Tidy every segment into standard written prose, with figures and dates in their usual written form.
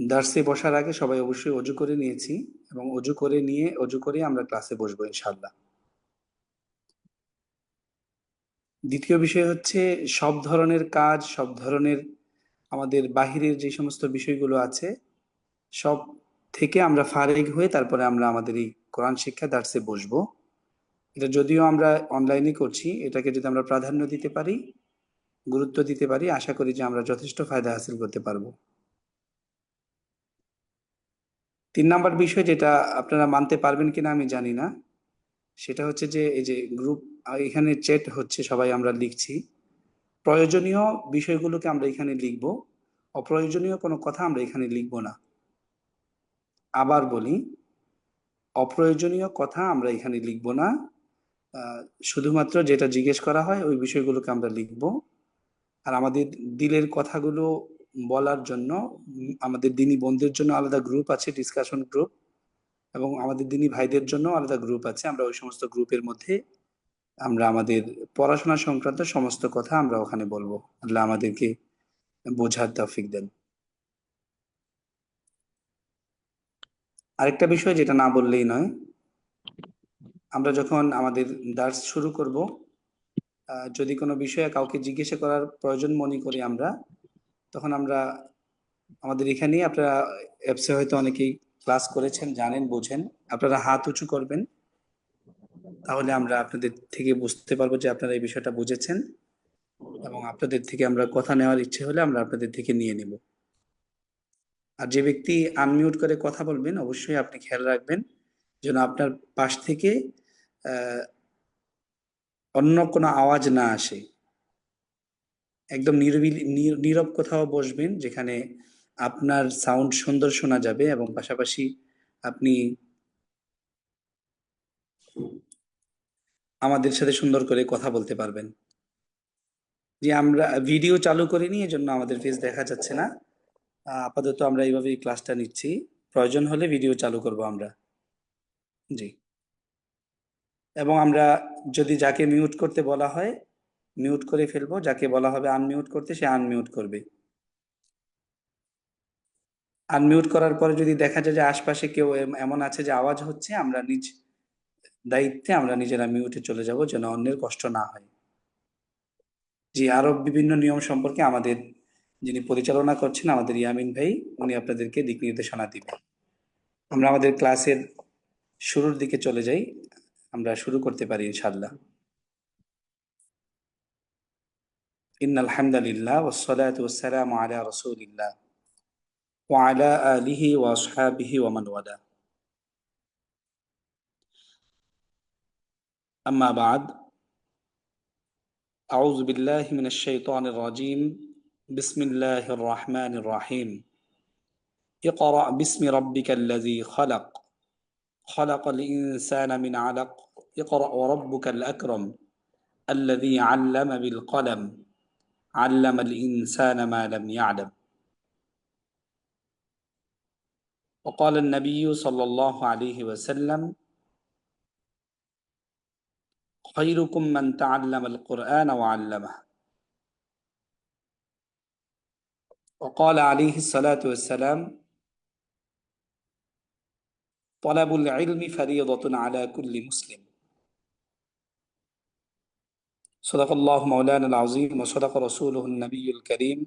দার্সে বসার আগে সবাই অবশ্যই অজু করে নিয়েছি, এবং অজু করে আমরা ক্লাসে বসবো ইনশাল্লাহ। দ্বিতীয় বিষয় হচ্ছে, সব ধরনের কাজ, সব ধরনের আমাদের বাহিরের যে সমস্ত বিষয়গুলো আছে, সব থেকে আমরা ফারেগ হয়ে তারপরে আমরা আমাদের এই কোরআন শিক্ষা দার্সে বসবো। এটা যদিও আমরা অনলাইনে করছি, এটাকে যদি আমরা প্রাধান্য দিতে পারি, গুরুত্ব দিতে পারি, আশা করি যে আমরা যথেষ্ট ফায়দা হাসিল করতে পারবো। 3 নাম্বার বিষয়, যেটা আপনারা মানতে পারবেন কিনা আমি জানি না, সেটা হচ্ছে যে এই যে গ্রুপ, এখানে চ্যাট হচ্ছে, সবাই আমরা লিখছি, প্রয়োজনীয় বিষয়গুলোকে আমরা এখানে লিখব, অপ্রয়োজনীয় কোনো কথা আমরা এখানে লিখব না। আবার বলি, অপ্রয়োজনীয় কথা আমরা এখানে লিখব না। শুধুমাত্র যেটা জিজ্ঞেস করা হয় ওই বিষয়গুলোকে আমরা লিখব। আর আমাদের দিলের কথাগুলো বলার জন্য আমাদের দিনী বোনদের জন্য আলাদা গ্রুপ আছে, ডিসকাশন গ্রুপ, এবং আমাদের দিনী ভাইদের জন্য আলাদা গ্রুপ আছে। আমরা ওই সমস্ত গ্রুপের মধ্যে আমরা আমাদের পড়াশোনা সংক্রান্ত সমস্ত কথা আমরা ওখানে বলবো। আল্লাহ আমাদেরকে বোঝার তৌফিক দেন। আরেকটা বিষয় যেটা না বললেই নয়, আমরা যখন আমাদের দার্স শুরু করব, যদি কোনো বিষয়ে কাউকে জিজ্ঞাসা করার প্রয়োজন মনে করি আমরা, তখন আমরা আমাদের এখানে, আপনারা অ্যাপসে হয়তো অনেকেই ক্লাস করেছেন, জানেন, বোঝেন, আপনারা হাত উঁচু করবেন, তাহলে আমরা আপনাদের থেকে বুঝতে পারবো যে আপনারা এই বিষয়টা বুঝেছেন, এবং আপনাদের থেকে আমরা কথা নেওয়ার ইচ্ছে হলে আমরা আপনাদের থেকে নিয়ে নিব। আর যে ব্যক্তি আনমিউট করে কথা বলবেন, অবশ্যই আপনি খেয়াল রাখবেন যেন আপনার পাশ থেকে আহ, অন্য কোনো আওয়াজ না আসে। একদম নিরবিলি নীরব কোথাও বসবেন, যেখানে আপনার সাউন্ড সুন্দর শোনা যাবে, এবং পাশাপাশি আপনি আমাদের সাথে সুন্দর করে কথা বলতে পারবেন। যে আমরা ভিডিও চালু করিনি, এজন্য আমাদের ফেস দেখা যাচ্ছে না। আপাতত আমরা এইভাবেই ক্লাসটা নিচ্ছি, প্রয়োজন হলে ভিডিও চালু করব আমরা। জি। এবং আমরা যদি যাকে মিউট করতে বলা হয় মিউট করে ফেলবো, যাকে বলা হবে আনমিউট করতে সে আনমিউট করবে। আনমিউট করার পরে যদি দেখা যায় যে আশপাশে কেউ এমন আছে যে আওয়াজ হচ্ছে, আমরা নিজ দায়িত্বে আমরা নিজেরা মিউটে চলে যাব, যেন অন্যের কষ্ট না হয়। জি, আরো বিভিন্ন নিয়ম সম্পর্কে আমাদের যিনি পরিচালনা করছেন, আমাদের ইয়ামিন ভাই, উনি আপনাদেরকে দিক নির্দেশনা দিবেন। আমরা আমাদের ক্লাসের শুরুর দিকে চলে যাই, আমরা শুরু করতে পারি ইনশাআল্লাহ। ইন্নাল হামদালিল্লাহ ওয়াসসালাতু ওয়াসসালামু আলা রাসূলিল্লাহ ওয়া আলা আলিহি ওয়া আসহাবিহি ওয়া মান ওয়ালা। আম্মা বাদ, আউযু বিল্লাহি মিনাশ শাইতানির রাজীম। বিসমিল্লাহির রহমানির রহিম। ইকরা বিসমি রাব্বিকাল্লাযী খালাক, খালাকাল ইনসানা মিন আলাক, ইকরা ওয়া রাব্বুকাল আকরাম, আল্লাযী আল্লামা বিল কলম, আল্লামাল ইনসানা মা লাম ইয়ালাম। وقال النبي صلى الله عليه وسلم: خيركم من تعلم القرآن وعلمه. وقال عليه الصلاة والسلام: طلب العلم فريضة على كل مسلم. صدق الله مولانا العظيم وصدق رسوله النبي الكريم،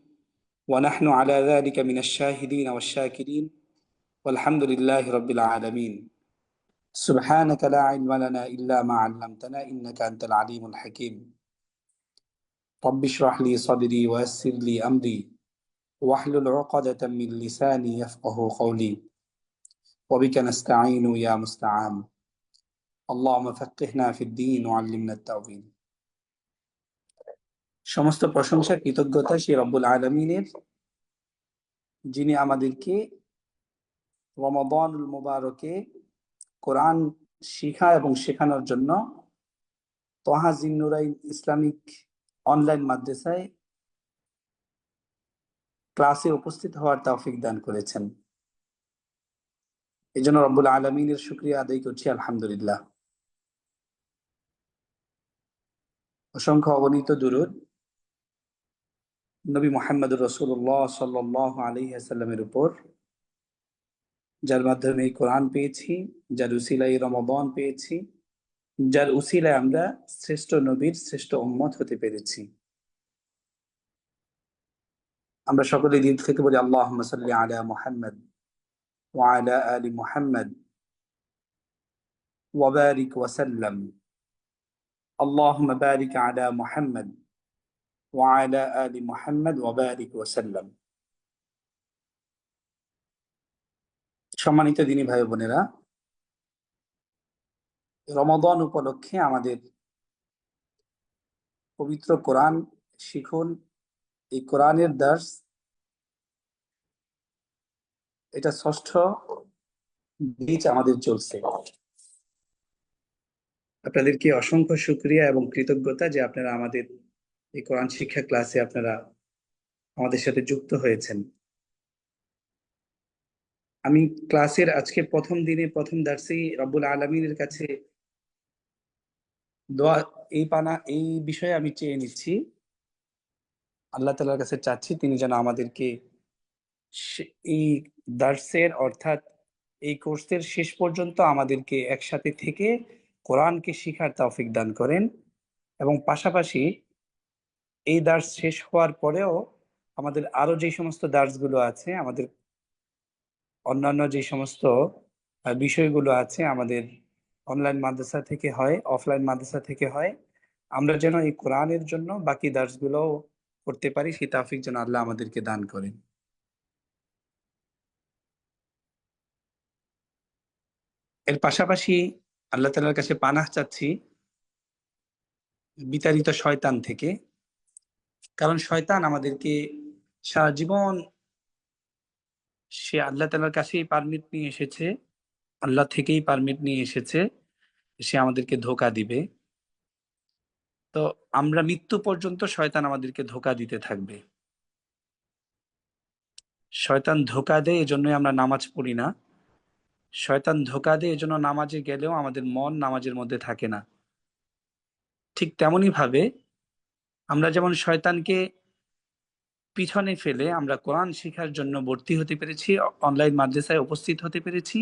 ونحن على ذلك من الشاهدين والشاكرين، والحمد لله رب العالمين. سبحانك لا علم لنا إلا ما علمتنا إنك أنت العليم الحكيم. رب اشرح لي صدري ويسر لي أمري واحلل عقدة من لساني يفقه قولي وبك نستعين يا مستعان اللهم فقهنا في الدين وعلمنا التأويل. সমস্ত প্রশংসা কৃতজ্ঞতা সেই রব্বুল আলামিনের, যিনি আমাদেরকে রমাদানুল মুবারকে কোরআন শিখা এবং শেখানোর জন্য তহা জিন্নুরাইন ইসলামিক অনলাইন মাদ্রাসায় ক্লাসে উপস্থিত হওয়ার তৌফিক দান করেছেন। এই জন্য রব্বুল আলামিনের শুকরিয়া আদায় করছি, আলহামদুলিল্লাহ। অসংখ্য অগণিত দুরূদ নবী মুহাম্মদুর রাসূলুল্লাহ সাল্লাল্লাহু আলাইহি ওয়াসাল্লামের উপর, যার মাধ্যমে এই কোরআন পেয়েছি, যার উসিলায় রমাদান পেয়েছি, যার উসিলায় আমরা শ্রেষ্ঠ নবীর শ্রেষ্ঠ উম্মত হতে পেরেছি। আমরা সকলে দিল থেকে বলি আল্লাহুম্মা সাল্লি আলা মুহাম্মদ ওয়া আলা আলি মুহাম্মদ ওয়া বারিক ওয়া সাল্লাম। আল্লাহুম্মা বারিক আলা মুহাম্মদ ওয়া আলা আলি মুহাম্মদ ওয়া বারিক ওয়া সাল্লাম। সম্মানিত দিনী ভাই বোনেরা, রমাদান উপলক্ষে আমাদের পবিত্র কোরআন শিখুন, এই কোরআনের দার্স, এটা ষষ্ঠ ব্যাচ আমাদের চলছে। আপনাদেরকে অসংখ্য শুকরিয়া এবং কৃতজ্ঞতা যে আপনারা আমাদের এই কোরআন শিক্ষা ক্লাসে আপনারা আমাদের সাথে যুক্ত হয়েছেন। আমি ক্লাসের আজকে প্রথম দিনে প্রথম দার্সেই রব্বুল আলামিনের কাছে দোয়া, এই বিষয়ে আমি চেয়ে নিচ্ছি, আল্লাহ তাআলার কাছে চাচ্ছি তিনি যেন আমাদেরকে এই দার্সের অর্থাৎ এই কোর্সের শেষ পর্যন্ত আমাদেরকে একসাথে থেকে কোরআনকে শিখার তৌফিক দান করেন, এবং পাশাপাশি এই দার্স শেষ হওয়ার পরেও আমাদের আরো যে সমস্ত দার্সগুলো আছে, আমাদের অন্যান্য যে সমস্ত বিষয়গুলো আছে, আমাদের অনলাইন মাদ্রাসা থেকে হয়, অফলাইন মাদ্রাসা থেকে হয়, আমরা যেন এই কোরআনের জন্য বাকি দার্সগুলো করতে পারি, সেই তৌফিক যেন আল্লাহ আমাদেরকে দান করেন। এর পাশাপাশি আল্লাহ তাআলার কাছে পানাহ চাচ্ছি বিতাড়িত শয়তান থেকে, কারণ শয়তান আমাদেরকে সারা জীবন সে আল্লাহ তাআলার কাছেই পারমিট নিয়ে এসেছে, আল্লাহ থেকেই পারমিট নিয়ে এসেছে, সে আমাদেরকে ধোঁকা দিবে। তো আমরা মৃত্যু পর্যন্ত শয়তান আমাদেরকে ধোঁকা দিতে থাকবে। শয়তান ধোঁকা দেয়, এজন্যই আমরা নামাজ পড়ি না। শয়তান ধোঁকা দেয়, এজন্য নামাজে গেলেও আমাদের মন নামাজের মধ্যে থাকে না। ঠিক তেমনি ভাবে আমরা যেমন শয়তানকে পিছনে ফেলে আমরা কোরআন শিখার জন্য ভর্তি হতে পেরেছি, অনলাইন মাদ্রাসায় উপস্থিত হতে পেরেছি,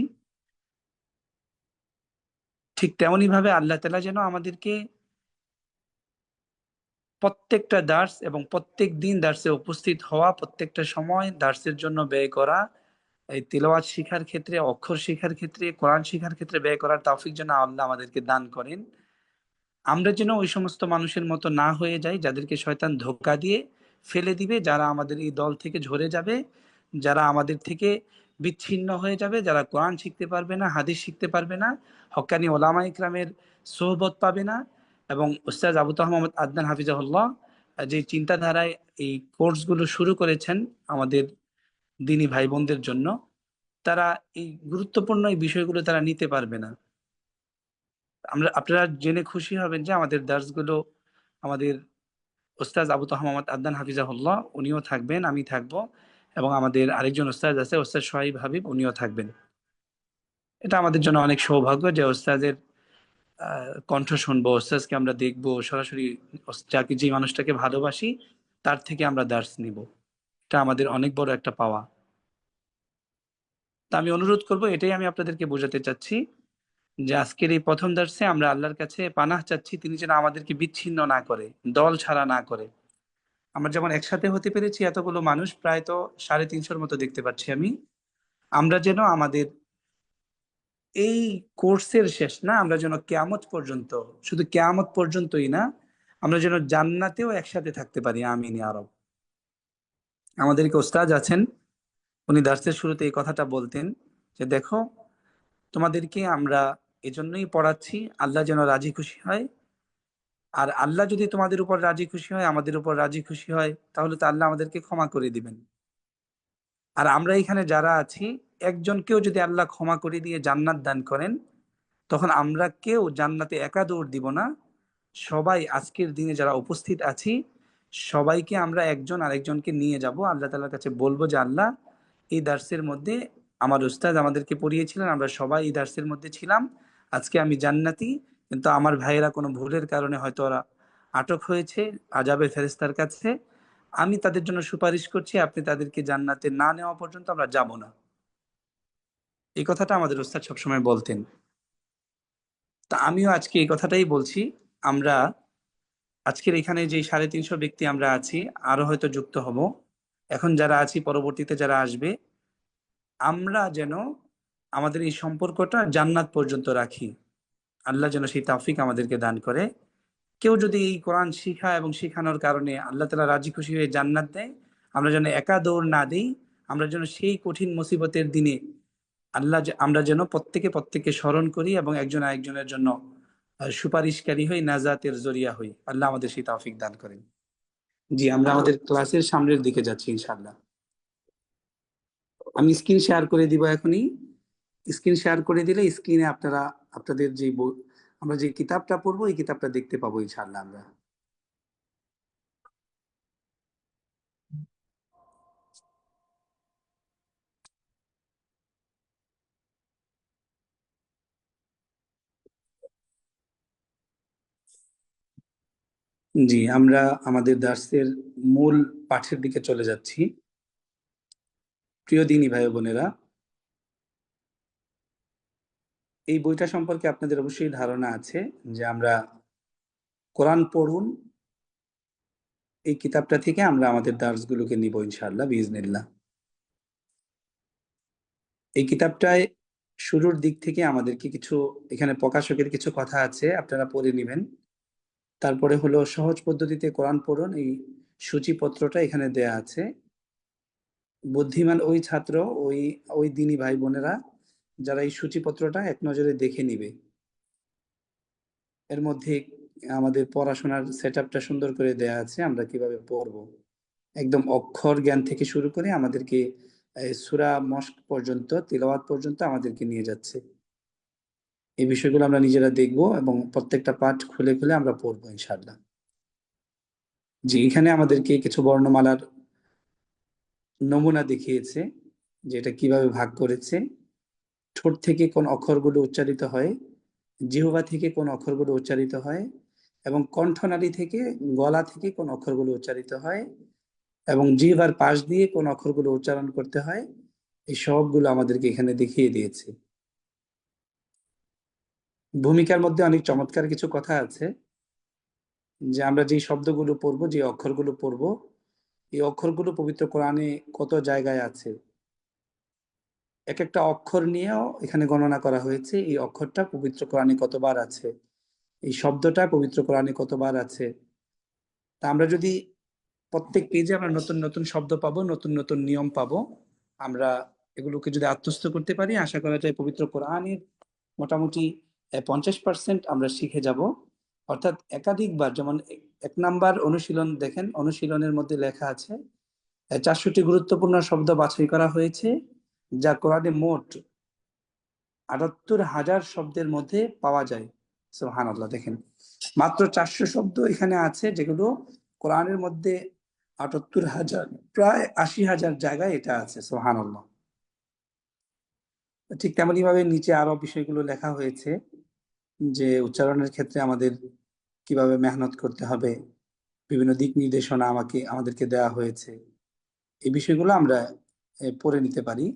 ঠিক তেমনি ভাবে আল্লাহ তাআলা যেন আমাদেরকে প্রত্যেকটা দার্স এবং প্রত্যেক দিন দার্সে উপস্থিত হওয়া, প্রত্যেকটা সময় দার্সের জন্য ব্যয় করা, এই তিলাওয়াত শিখার ক্ষেত্রে, অক্ষর শিখার ক্ষেত্রে, কোরআন শিখার ক্ষেত্রে ব্যয় করার তৌফিক যেন আল্লাহ আমাদেরকে দান করেন। আমরা যেন ওই সমস্ত মানুষের মতো না হয়ে যাই যাদেরকে শয়তান ধোঁকা দিয়ে ফেলে দিবে, যারা আমাদের এই দল থেকে ঝরে যাবে, যারা আমাদের থেকে বিচ্ছিন্ন হয়ে যাবে, যারা কোরআন শিখতে পারবে না, হাদিস শিখতে পারবে না, হক্কানি ওলামা ইকরামের সোহবত পাবে না। এবং উস্তাদ আবু তাহের মোহাম্মদ আদনান হাফিজাহুল্লাহ যে চিন্তাধারায় এই কোর্সগুলো শুরু করেছেন আমাদের দিনী ভাই বোনদের জন্য, তারা এই গুরুত্বপূর্ণ এই বিষয়গুলো তারা নিতে পারবে না। আপনারা জেনে খুশি হবেন যে আমাদের দার্সগুলো আমাদের ওস্তাদ আবু তাহের মোহাম্মদ আদনান হাফিজাহুল্লাহ উনিও থাকবেন, আমি থাকবো, এবং আমাদের আরেকজন ওস্তাদ আছে ওস্তাদ সোহাইব হাবিব, উনিও থাকবেন। এটা আমাদের জন্য অনেক সৌভাগ্য যে ওস্তাদের কণ্ঠ শুনবো, ওস্তাদকে আমরা দেখবো সরাসরি, যাকে যে মানুষটাকে ভালোবাসি তার থেকে আমরা দার্স নিব। এটা আমাদের অনেক বড় একটা পাওয়া। তা আমি অনুরোধ করব, এটাই আমি আপনাদেরকে বোঝাতে চাচ্ছি, যে আজকের এই প্রথম দার্সে আমরা আল্লাহর কাছে পানাহ চাচ্ছি, তিনি যেন আমাদেরকে বিচ্ছিন্ন না করে, দল ছাড়া না করে। আমরা যেমন একসাথে হতে পেরেছি এতগুলো মানুষ, প্রায় তো 350 মতো দেখতে পাচ্ছি আমি, আমরা যেন আমাদের এই কোর্সের শেষ না, আমরা যেন কিয়ামত পর্যন্ত, শুধু কিয়ামত পর্যন্তই না, আমরা যেন জান্নাতেও একসাথে থাকতে পারি। আমিন ইয়া রাব। আমাদেরকে ওস্তাদ আছেন, উনি দার্সের শুরুতে এই কথাটা বলতেন যে দেখো, তোমাদেরকে আমরা এজন্যই পড়াচ্ছি আল্লাহ যেন রাজি খুশি হয়, আর আল্লাহ যদি তোমাদের উপর রাজি খুশি হয়, আমাদের উপর রাজি খুশি হয়, তাহলে তো আল্লাহ আমাদেরকে ক্ষমা করে দিবেন। আর আমরা এখানে যারা আছি, একজনকেও যদি আল্লাহ ক্ষমা করে দিয়ে জান্নাত দান করেন, তখন আমরা কেউ জান্নাতে একা দৌড় দিব না। সবাই আজকের দিনে যারা উপস্থিত আছি, সবাইকে আমরা একজন আরেকজনকে নিয়ে যাব, আল্লাহ তাআলার কাছে বলবো যে আল্লাহ, এই দার্সের মধ্যে আমার উস্তাদ আমাদেরকে পড়িয়েছিলেন, আমরা সবাই এই দার্সের মধ্যে ছিলাম, আজকে আমি জান্নাতি, কিন্তু আমার ভাইয়েরা কোনো ভুলের কারণে হয়তো ওরা আটক হয়েছে আযাবে ফেরেশতার কাছে, আমি তাদের জন্য সুপারিশ করছি, আপনি তাদেরকে জান্নাতে না নেওয়া পর্যন্ত আমরা যাব না। এই কথাটা আমাদের ওস্তাদ সবসময় বলতেন। তা আমিও আজকে এই কথাটাই বলছি। আমরা আজকের এখানে যে 350 ব্যক্তি আমরা আছি, আরো হয়তো যুক্ত হব, এখন যারা আছি পরবর্তীতে যারা আসবে, আমরা যেন আমাদের এই সম্পর্কটা জান্নাত পর্যন্ত রাখি। আল্লাহ যেন সেই তৌফিক আমাদেরকে দান করে। কেউ যদি এই কোরআন শিখা এবং শিখানোর কারণে আল্লাহ তাআলা রাজি খুশি হয়ে জান্নাত দেয়, আমরা যেন একা দৌড় না দিই। আমরা যেন সেই কঠিন মুসিবতের দিনে আমরা যেন প্রত্যেকে প্রত্যেককে স্মরণ করি এবং একজন আরেকজনের জন্য সুপারিশকারী হই, নাজাতের জরিয়া হই। আল্লাহ আমাদের সেই তৌফিক দান করেন। জি, আমরা আমাদের ক্লাসের সামনের দিকে যাচ্ছি ইনশাআল্লাহ। আমি স্ক্রিন শেয়ার করে দিব এখনই। স্ক্রিন শেয়ার করে দিলে স্ক্রিনে আপনারা আপনাদের যে আমরা যে কিতাবটা পড়বো এই কিতাবটা দেখতে পাবো ইনশাআল্লাহ আমরা। জি, আমরা আমাদের দার্সের মূল পাঠের দিকে চলে যাচ্ছি। প্রিয় দিনী ভাই ও বোনেরা, এই বইটা সম্পর্কে আপনাদের অবশ্যই ধারণা আছে যে আমরা কোরআন পড়ুন এই কিতাবটা থেকে আমরা আমাদের দার্সগুলোকে নিব ইনশাআল্লাহ বিইজনিল্লাহ। এই কিতাবটায় শুরুর দিক থেকে আমাদেরকে কিছু, এখানে প্রকাশকের কিছু কথা আছে, আপনারা পড়ে নেবেন। তারপরে হলো সহজ পদ্ধতিতে কোরআন পড়ুন, এই সূচিপত্রটা এখানে দেয়া আছে। বুদ্ধিমান ওই ছাত্র, ওই ওই দিনী ভাই বোনেরা যারা এই সূচিপত্রটা এক নজরে দেখে নিবে। এর মধ্যে আমাদের পড়াশোনার সেটআপটা সুন্দর করে দেয়া আছে, আমরা কিভাবে পড়বো একদম অক্ষর জ্ঞান থেকে শুরু করে আমাদেরকে সূরা মস্ক পর্যন্ত, তিলাওয়াত পর্যন্ত আমাদেরকে নিয়ে যাচ্ছে। এই বিষয়গুলো আমরা নিজেরা দেখব এবং প্রত্যেকটা পাঠ খুলে খুলে আমরা পড়বো ইনশাআল্লাহ। জি, এখানে আমাদেরকে কিছু বর্ণমালার নমুনা দেখিয়েছে যে এটা কিভাবে ভাগ করেছে। ঠোঁট থেকে কোন অক্ষরগুলো উচ্চারিত হয়, জিহ্বা থেকে কোন অক্ষরগুলো উচ্চারিত হয়, এবং কণ্ঠনালী থেকে, গলা থেকে কোন অক্ষরগুলো উচ্চারিত হয়, এবং জিহ্বার পাশ দিয়ে কোন অক্ষরগুলো উচ্চারণ করতে হয়। এই সবগুলো আমাদেরকে এখানে দেখিয়ে দিয়েছে। ভূমিকার মধ্যে অনেক চমৎকার কিছু কথা আছে, যে আমরা যে শব্দগুলো পড়বো, যে অক্ষরগুলো পড়বো, এই অক্ষরগুলো পবিত্র কোরআনে কত জায়গায় আছে, এক একটা অক্ষর নিয়েও এখানে গণনা করা হয়েছে। এই অক্ষরটা পবিত্র কোরআনে কতবার আছে, এই শব্দটা পবিত্র কোরআনে কতবার আছে। তা আমরা যদি প্রত্যেক পেজে আমরা নতুন নতুন শব্দ পাবো, নতুন নতুন নিয়ম পাবো, আমরা এগুলোকে যদি আত্মস্থ করতে পারি, আশা করা যায় পবিত্র কোরআনের মোটামুটি 50% আমরা শিখে যাব। অর্থাৎ একাধিকবার, যেমন 1 নাম্বার অনুশীলন দেখেন, অনুশীলনের মধ্যে লেখা আছে 400টি গুরুত্বপূর্ণ শব্দ বাছাই করা হয়েছে, যা কোরআনে মোট 78,000 শব্দের মধ্যে পাওয়া যায়। সুবহানাল্লাহ, দেখেন মাত্র 400 শব্দ এখানে আছে যেগুলো কোরআনের মধ্যে 78,000, প্রায় 80,000 জায়গায় এটা আছে। সুবহানাল্লাহ। ঠিক তেমনি ভাবে নিচে আরো বিষয়গুলো লেখা হয়েছে, যে উচ্চারণের ক্ষেত্রে আমাদের কিভাবে মেহনত করতে হবে, বিভিন্ন দিক নির্দেশনা আমাদেরকে দেওয়া হয়েছে। এই বিষয়গুলো আমরা পড়ে নিতে পারি।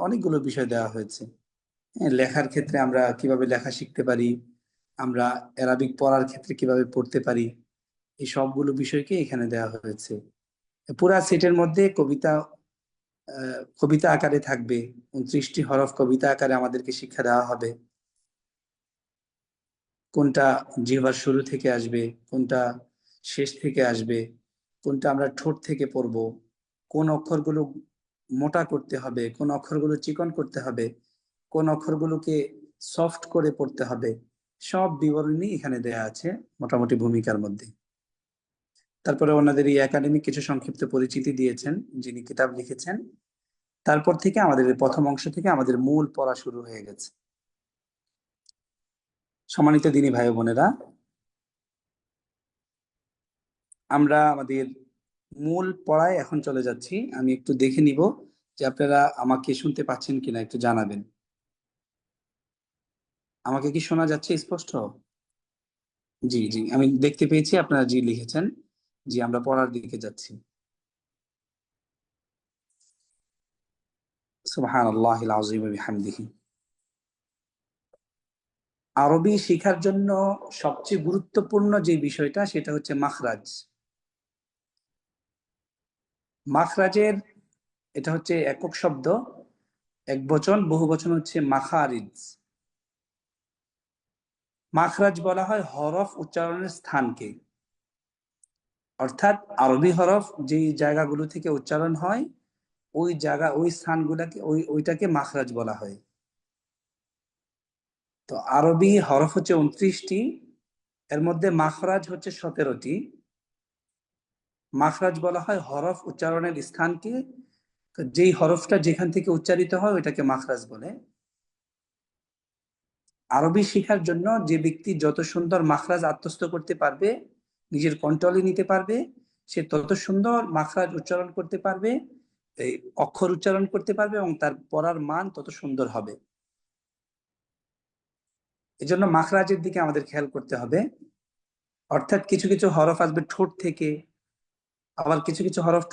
অনেকগুলো বিষয় দেওয়া হয়েছে। লেখার ক্ষেত্রে আমরা কিভাবে লেখা শিখতে পারি, আমরা অ্যারাবিক পড়ার ক্ষেত্রে কিভাবে পড়তে পারি, এই সবগুলো বিষয়কে এখানে দেওয়া হয়েছে। পুরা সেটের মধ্যে কবিতা, কবিতা আকারে থাকবে। 29টি হরফ কবিতা আকারে আমাদেরকে শিক্ষা দেওয়া হবে। কোনটা জিহ্বার শুরু থেকে আসবে, কোনটা শেষ থেকে আসবে, কোনটা আমরা ঠোঁট থেকে পড়বো, কোন অক্ষরগুলো মোটা করতে হবে, কোন অক্ষরগুলো চিকন করতে হবে, কোন অক্ষরগুলোকে সফট করে পড়তে হবে, সব বিবরণী এখানে দেয়া আছে মোটামুটি ভূমিকার মধ্যে। তারপরে ওনাদের এই একাডেমিক কিছু সংক্ষিপ্ত পরিচিতি দিয়েছেন যিনি কিতাব লিখেছেন। তারপর থেকে আমাদের এই প্রথম অংশ থেকে আমাদের মূল পড়া শুরু হয়ে গেছে। সম্মানিত দিনী ভাই ও বোনেরা, আমরা আমাদের মূল পড়ায় এখন চলে যাচ্ছি। আমি একটু দেখে নিব যে আপনারা আমাকে শুনতে পাচ্ছেন কিনা, একটু জানাবেন। আমাকে কি শোনা যাচ্ছে স্পষ্ট? জি জি, আমি দেখতে পেয়েছি আপনারা জি লিখেছেন। জি, আমরা পড়ার দিকে যাচ্ছি। সুবহানাল্লাহিল আযীম ওয়া বিহামদিহি। আরবি শেখার জন্য সবচেয়ে গুরুত্বপূর্ণ যে বিষয়টা সেটা হচ্ছে মাখরাজ। মাখরাজের এটা হচ্ছে একক শব্দ, এক বচন, বহু বচন হচ্ছে মাখারিজ। মাখরাজ বলা হয় হরফ উচ্চারণের স্থানকে, অর্থাৎ আরবি হরফ যেই জায়গাগুলো থেকে উচ্চারণ হয় ওই জায়গা ওই স্থানগুলোকে ওইটাকে মাখরাজ বলা হয়। তো আরবি হরফ হচ্ছে 29টি, এর মধ্যে মাখরাজ হচ্ছে 17টি। মাখরাজ বলা হয় হরফ উচ্চারণের স্থানকে, তো যেই হরফটা যেখান থেকে উচ্চারিত হয় ওইটাকে মাখরাজ বলে। আরবি শেখার জন্য যে ব্যক্তি যত সুন্দর মাখরাজ আত্মস্থ করতে পারবে, নিজের কন্ট্রোলে নিতে পারবে, সে তত সুন্দর মাখরাজ উচ্চারণ করতে পারবে, এই অক্ষর উচ্চারণ করতে পারবে এবং তার পড়ার মান তত সুন্দর হবে। এজন্য মাখরাজের দিকে আমাদের খেয়াল করতে হবে। অর্থাৎ কিছু কিছু হরফ আসবে ঠোঁট থেকে, আবার কিছু কিছু হরফ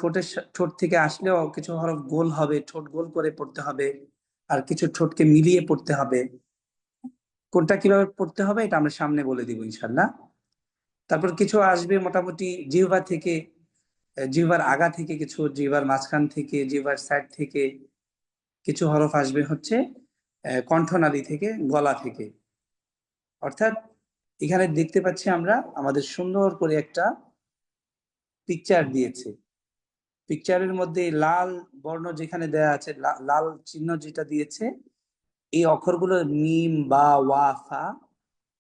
ঠোঁট থেকে আসলেও কিছু হরফ গোল হবে, ঠোঁট গোল করে পড়তে হবে, আর কিছু ঠোঁটকে মিলিয়ে পড়তে হবে। কোনটা কিভাবে পড়তে হবে এটা আমরা সামনে বলে দিব ইনশাল্লাহ। তারপর কিছু আসবে মোটামুটি জিহ্বা থেকে, জিহ্বার আগা থেকে কিছু, জিহ্বার মাঝখান থেকে, জিহ্বার সাইড থেকে। কিছু হরফ আসবে হচ্ছে কণ্ঠনালী থেকে, গলা থেকে। অর্থাৎ এখানে দেখতে পাচ্ছি আমরা আমাদের সুন্দর করে একটা পিকচার দিয়েছে। পিকচারের মধ্যে লাল বর্ণ যেখানে দেয়া আছে, লাল চিহ্ন যেটা দিয়েছে, এই অক্ষরগুলো মিম বা ওয়া ফা,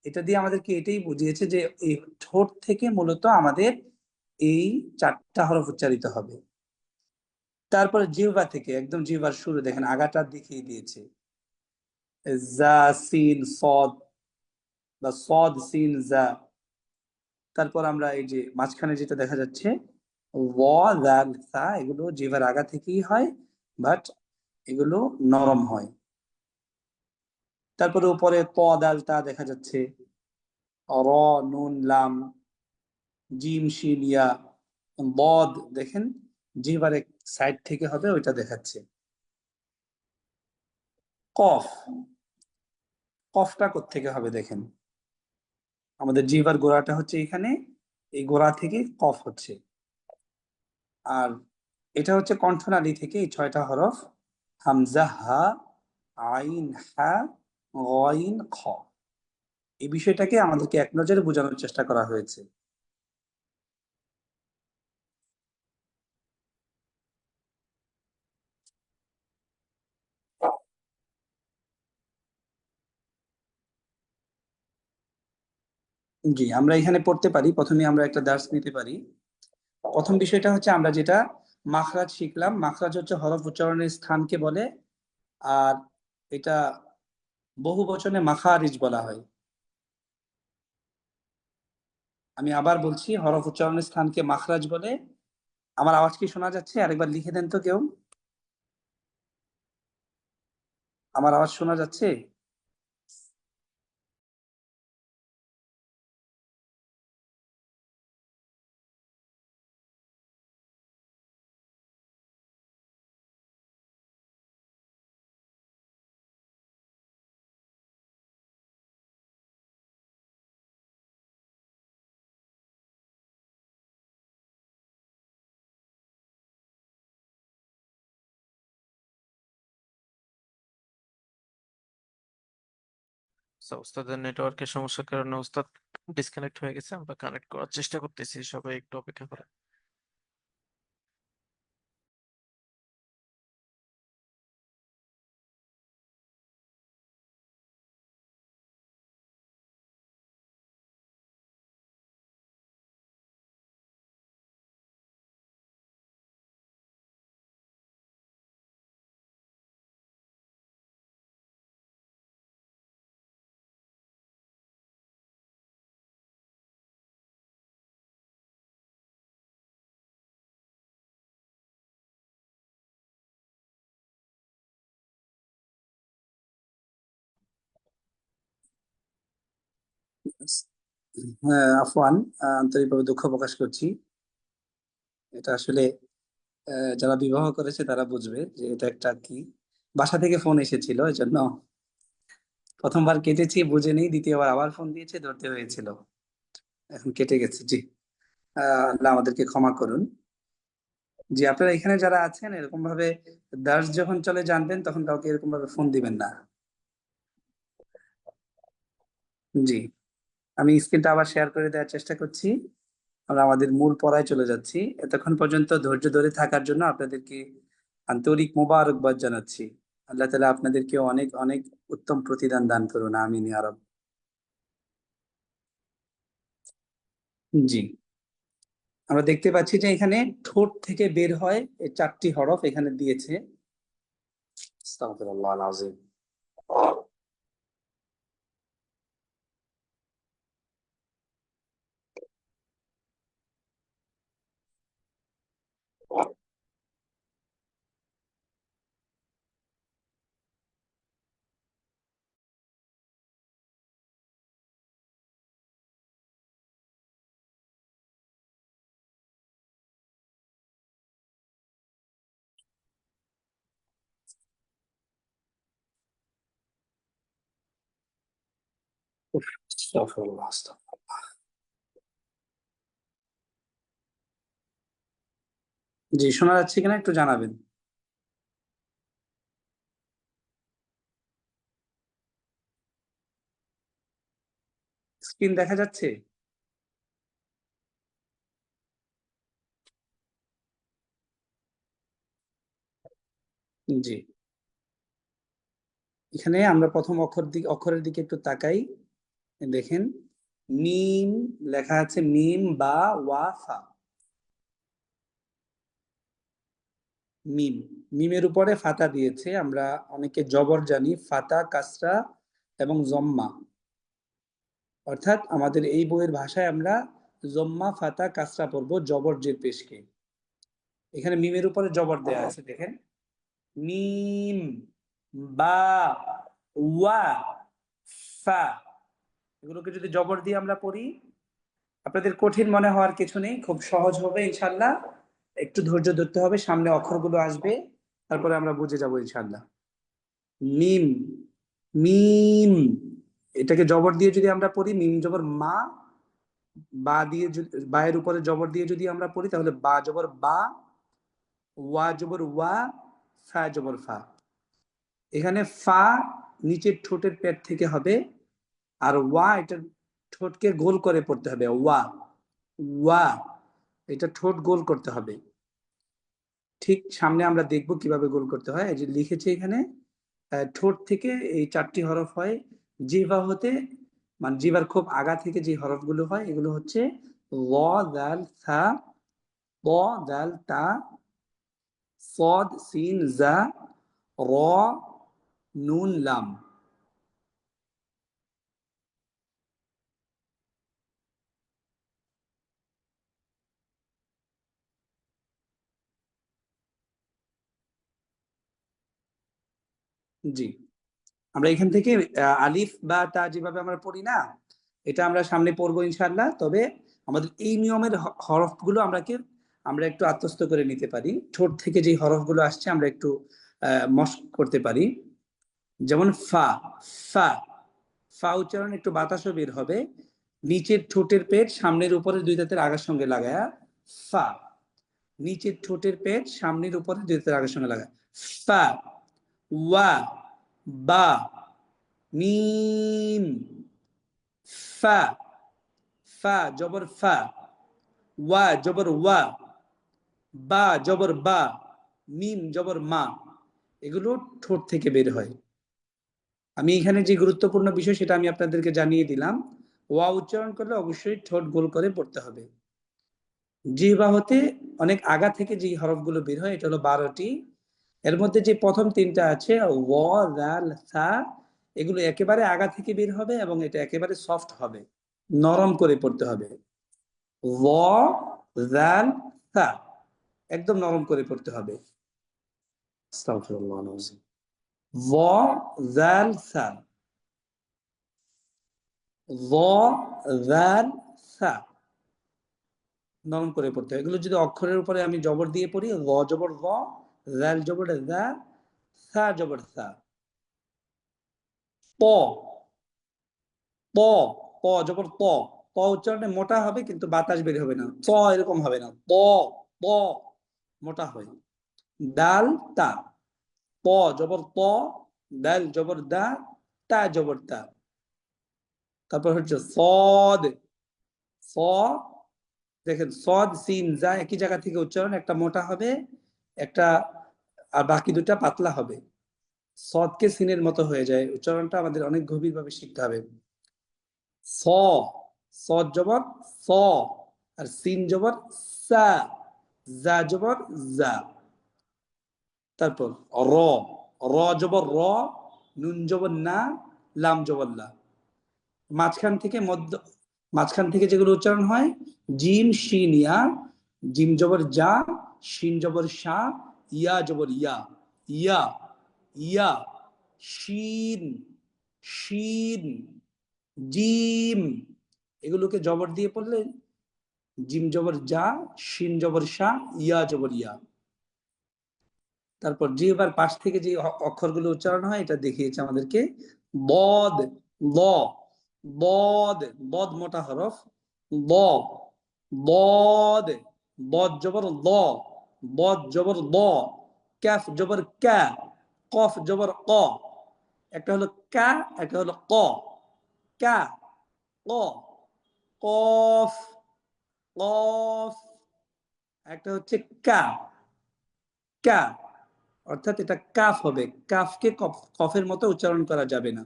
এটা দিয়ে আমাদেরকে এটাই বুঝিয়েছে যে এই ঠোঁট থেকে মূলত আমাদের এই 4টা হরফ উচ্চারিত হবে। তারপরে জিহ্বা থেকে, একদম জিহ্বার শুরু দেখেন আগাটা দেখিয়ে দিয়েছে, জা সিন সদ বা সদ সিন জা। তারপর আমরা এই যে মাঝখানে যেটা দেখা যাচ্ছে ওয়া দাল সা, এগুলো জিহ্বার আগা থেকেই হয়, বাট এগুলো নরম হয়। তারপরে উপরে ত দাল তা দেখা যাচ্ছে, র নুন লাম, জিম শিন ইয়া, বদ দেখেন জিহ্বার এক সাইড থেকে হবে ওইটা দেখাচ্ছে। কফ, কফটা কোত্থেকে হবে দেখেন, আমাদের জিহ্বার গোড়াটা হচ্ছে এখানে, এই গোড়া থেকে কফ হচ্ছে। আর এটা হচ্ছে কণ্ঠনালী থেকে এই 6টা হরফ, হামজা হা, আইন হা, গইন খ। এই বিষয়টাকে আমাদেরকে এক নজরে বোঝানোর চেষ্টা করা হয়েছে। জি, আমরা এখানে পড়তে পারি, প্রথমে আমরা একটা দার্স নিতে পারি। প্রথম বিষয়টা হচ্ছে আমরা যেটা মাখরাজ শিখলাম, মাখরাজ হচ্ছে হরফ উচ্চারণের স্থানকে বলে। আর এটা বহু বচনে মাখারিজ বলা হয়। আমি আবার বলছি, হরফ উচ্চারণের স্থানকে মাখরাজ বলে। আমার আওয়াজ কি শোনা যাচ্ছে? আরেকবার লিখে দেন তো কেউ, আমার আওয়াজ শোনা যাচ্ছে? আচ্ছা, উস্তাদের নেটওয়ার্কের সমস্যার কারণে উস্তাদ ডিসকানেক্ট হয়ে গেছে। আমরা কানেক্ট করার চেষ্টা করতেছি, সবাই একটু অপেক্ষা করে। হ্যাঁ, আফওয়ান, আন্তরিকভাবে দুঃখ প্রকাশ করছি। এটা আসলে যারা বিবাহ করেছে তারা বুঝবে যে এটা একটা কি বাসা থেকে ফোন এসেছিল, এই জন্য প্রথমবার কেটেছি বুঝে নেই, দ্বিতীয়বার আবার ফোন দিয়েছে, ধরতে হয়েছিল, এখন কেটে গেছে। জি, আল্লাহ আমাদেরকে ক্ষমা করুন। জি, আপনারা এখানে যারা আছেন এরকম ভাবে দার্স যখন চলে জানবেন তখন কাউকে এরকম ভাবে ফোন দিবেন না। জি, আমি স্ক্রিনটা আবার শেয়ার করে দেওয়ার চেষ্টা করছি। আমরা আমাদের মূল পড়ায় চলে যাচ্ছি। এতক্ষণ পর্যন্ত ধৈর্য ধরে থাকার জন্য আপনাদেরকে আন্তরিক মোবারকবাদ জানাচ্ছি। আল্লাহ তাআলা আপনাদেরকে অনেক অনেক উত্তম প্রতিদান দান করুন, আমিন ইয়া রাব। জি, আমরা দেখতে পাচ্ছি যে এখানে ঠোঁট থেকে বের হয় এই 4টি হরফ এখানে দিয়েছে। আস্তাগফিরুল্লাহ আল আযীম। উফ, আস্তাগফিরুল্লাহ, আস্তাগফিরুল্লাহ। জি, শোনা যাচ্ছে কিনা একটু জানাবেন। স্ক্রিন দেখা যাচ্ছে? জি, এখানে আমরা প্রথম অক্ষরের দিকে একটু তাকাই। দেখেন, মিম লেখা আছে, মিম বা ওয়া ফা। মিম, মিমের উপরে ফাতা দিয়েছে। আমরা অনেকে জবর জানি, ফাতা, কাসরা এবং জম্মা। অর্থাৎ আমাদের এই বইয়ের ভাষায় আমরা জম্মা, ফাতা, কাসরা পড়বো জবর জের পেশকে। এখানে মিমের উপরে জবর দেয়া আছে, দেখেন, মিম বা ওয়া ফা। এগুলোকে যদি জবর দিয়ে আমরা পড়ি, আপনাদের কঠিন মনে হওয়ার কিছু নেই, খুব সহজ হবে ইনশাল্লাহ। একটু ধৈর্য ধরতে হবে, সামনে অক্ষরগুলো আসবে, তারপরে আমরা বুঝে যাবো ইনশাল্লাহ। মিম, মিম, এটাকে জবর দিয়ে যদি আমরা পড়ি, মিম জবর মা, বা দিয়ে যদি বায়ের উপরে জবর দিয়ে যদি আমরা পড়ি তাহলে বা জবর বা, ওয়া জবর ওয়া, ফা জবর ফা। এখানে ফা নিচের ঠোঁটের পেট থেকে হবে, আর ওয়া এটা ঠোঁটকে গোল করে পড়তে হবে। ওয়া, ওয়া, এটা ঠোঁট গোল করতে হবে। ঠিক সামনে আমরা দেখব কিভাবে গোল করতে হয়। এই যে লিখেছি এখানে, ঠোঁট থেকে এই 4টি হরফ হয়। জিহ্বা হতে, মানে জিহ্বার খুব আগা থেকে যে হরফগুলো হয় এগুলো হচ্ছে ল, দাল, সা, ব, দাল, তা, সদ, সিন, জা, র, নুন, লাম। জি, আমরা এখান থেকে আলিফ বা তা যেভাবে আমরা পড়ি না, এটা আমরা সামনে পড়বো ইনশাআল্লাহ। তবে আমাদের এই নিয়মের হরফগুলো আমরা একটু আত্মস্থ করে নিতে পারি। ঠোঁট থেকে যে হরফগুলো আসছে আমরা একটু মস্ক করতে পারি। যেমন ফা, ফা, ফা উচ্চারণ একটু বাতাসও বের হবে। নিচের ঠোঁটের পেট সামনের উপরে দুই দাঁতের আগার সঙ্গে লাগায়া ফা। নিচের ঠোঁটের পেট সামনের উপরে দুই দাঁতের আগার সঙ্গে লাগায় ফা। ওয়া, বা, মিম, ফা, ফা জবর ফা, ওয়া জবর ওয়া, বা জবর বা, মিম জবর মা। এগুলো ঠোঁট থেকে বের হয়। আমি এখানে যে গুরুত্বপূর্ণ বিষয় সেটা আমি আপনাদেরকে জানিয়ে দিলাম। ওয়া উচ্চারণ করলে অবশ্যই ঠোঁট গোল করে পড়তে হবে। জিহ্বা হতে অনেক আগা থেকে যে হরফগুলো বের হয় এটা হলো 12টি। এর মধ্যে যে প্রথম 3টা আছে ওয়া, দাল, সা, এগুলো একেবারে আগা থেকে বের হবে এবং এটা একেবারে সফট হবে, নরম করে পড়তে হবে। ওয়া, দাল, সা, একদম নরম করে পড়তে হবে। আস্তাগফিরুল্লাহ আল আযীম। ওয়া, দাল, সা, ওয়া, দাল, সা, নরম করে পড়তে হয়। এগুলো যদি অক্ষরের উপরে আমি জবর দিয়ে পড়ি, ল জবর ল, জাল জবর জা, সা জবর সা, প প প জবর প, প উচ্চারণে মোটা হবে কিন্তু বাতাস বের হবে না, প এরকম হবে না, প প মোটা হয়। দাল তা, প জবর প, দাল জবর দা, তা জবর তা। তারপর হচ্ছে সদ, স, দেখেন সদ সিন যা একই জায়গা থেকে উচ্চারণ, একটা মোটা হবে একটা, আর বাকি দুটা পাতলা হবে। সদকে সিনের মতো হয়ে যায়, উচ্চারণটা আমাদের অনেক গভীর ভাবে শিখতে হবে। স, সদ জবর স, আর সিন জবর সা, জা জবর জা। তারপর র, র জবর র, নুন জবর না, লাম জবর লা। মাঝখান থেকে মাঝখান থেকে যেগুলো উচ্চারণ হয়, জিম শিন ইয়া, জিম জবর যা, শিন জবর শা, ইয়া জবর ইয়া, ইয়া ইয়া, শিন শিন, জিম, এগুলোকে জবর দিয়ে পড়লে জিম জবর যা, শিন জবর শা, ইয়া জবর ইয়া। তারপর জিহ্বার পাশ থেকে যে অক্ষরগুলো উচ্চারণ হয় এটা দেখিয়েছে আমাদেরকে। বদ, ল, বদ, বদ মোটা হরফ, ল, বদ, বদ জবর ল, বদ জবর ল, ক্যাফ জবর ক্যা, কফ জবর ক। একটা হলো কা, একটা হলো ক, কা, ক, কফ, কফ, একটা হচ্ছে কা, কা, অর্থাৎ এটা কাফ হবে, কাফকে কফের মতো উচ্চারণ করা যাবে না।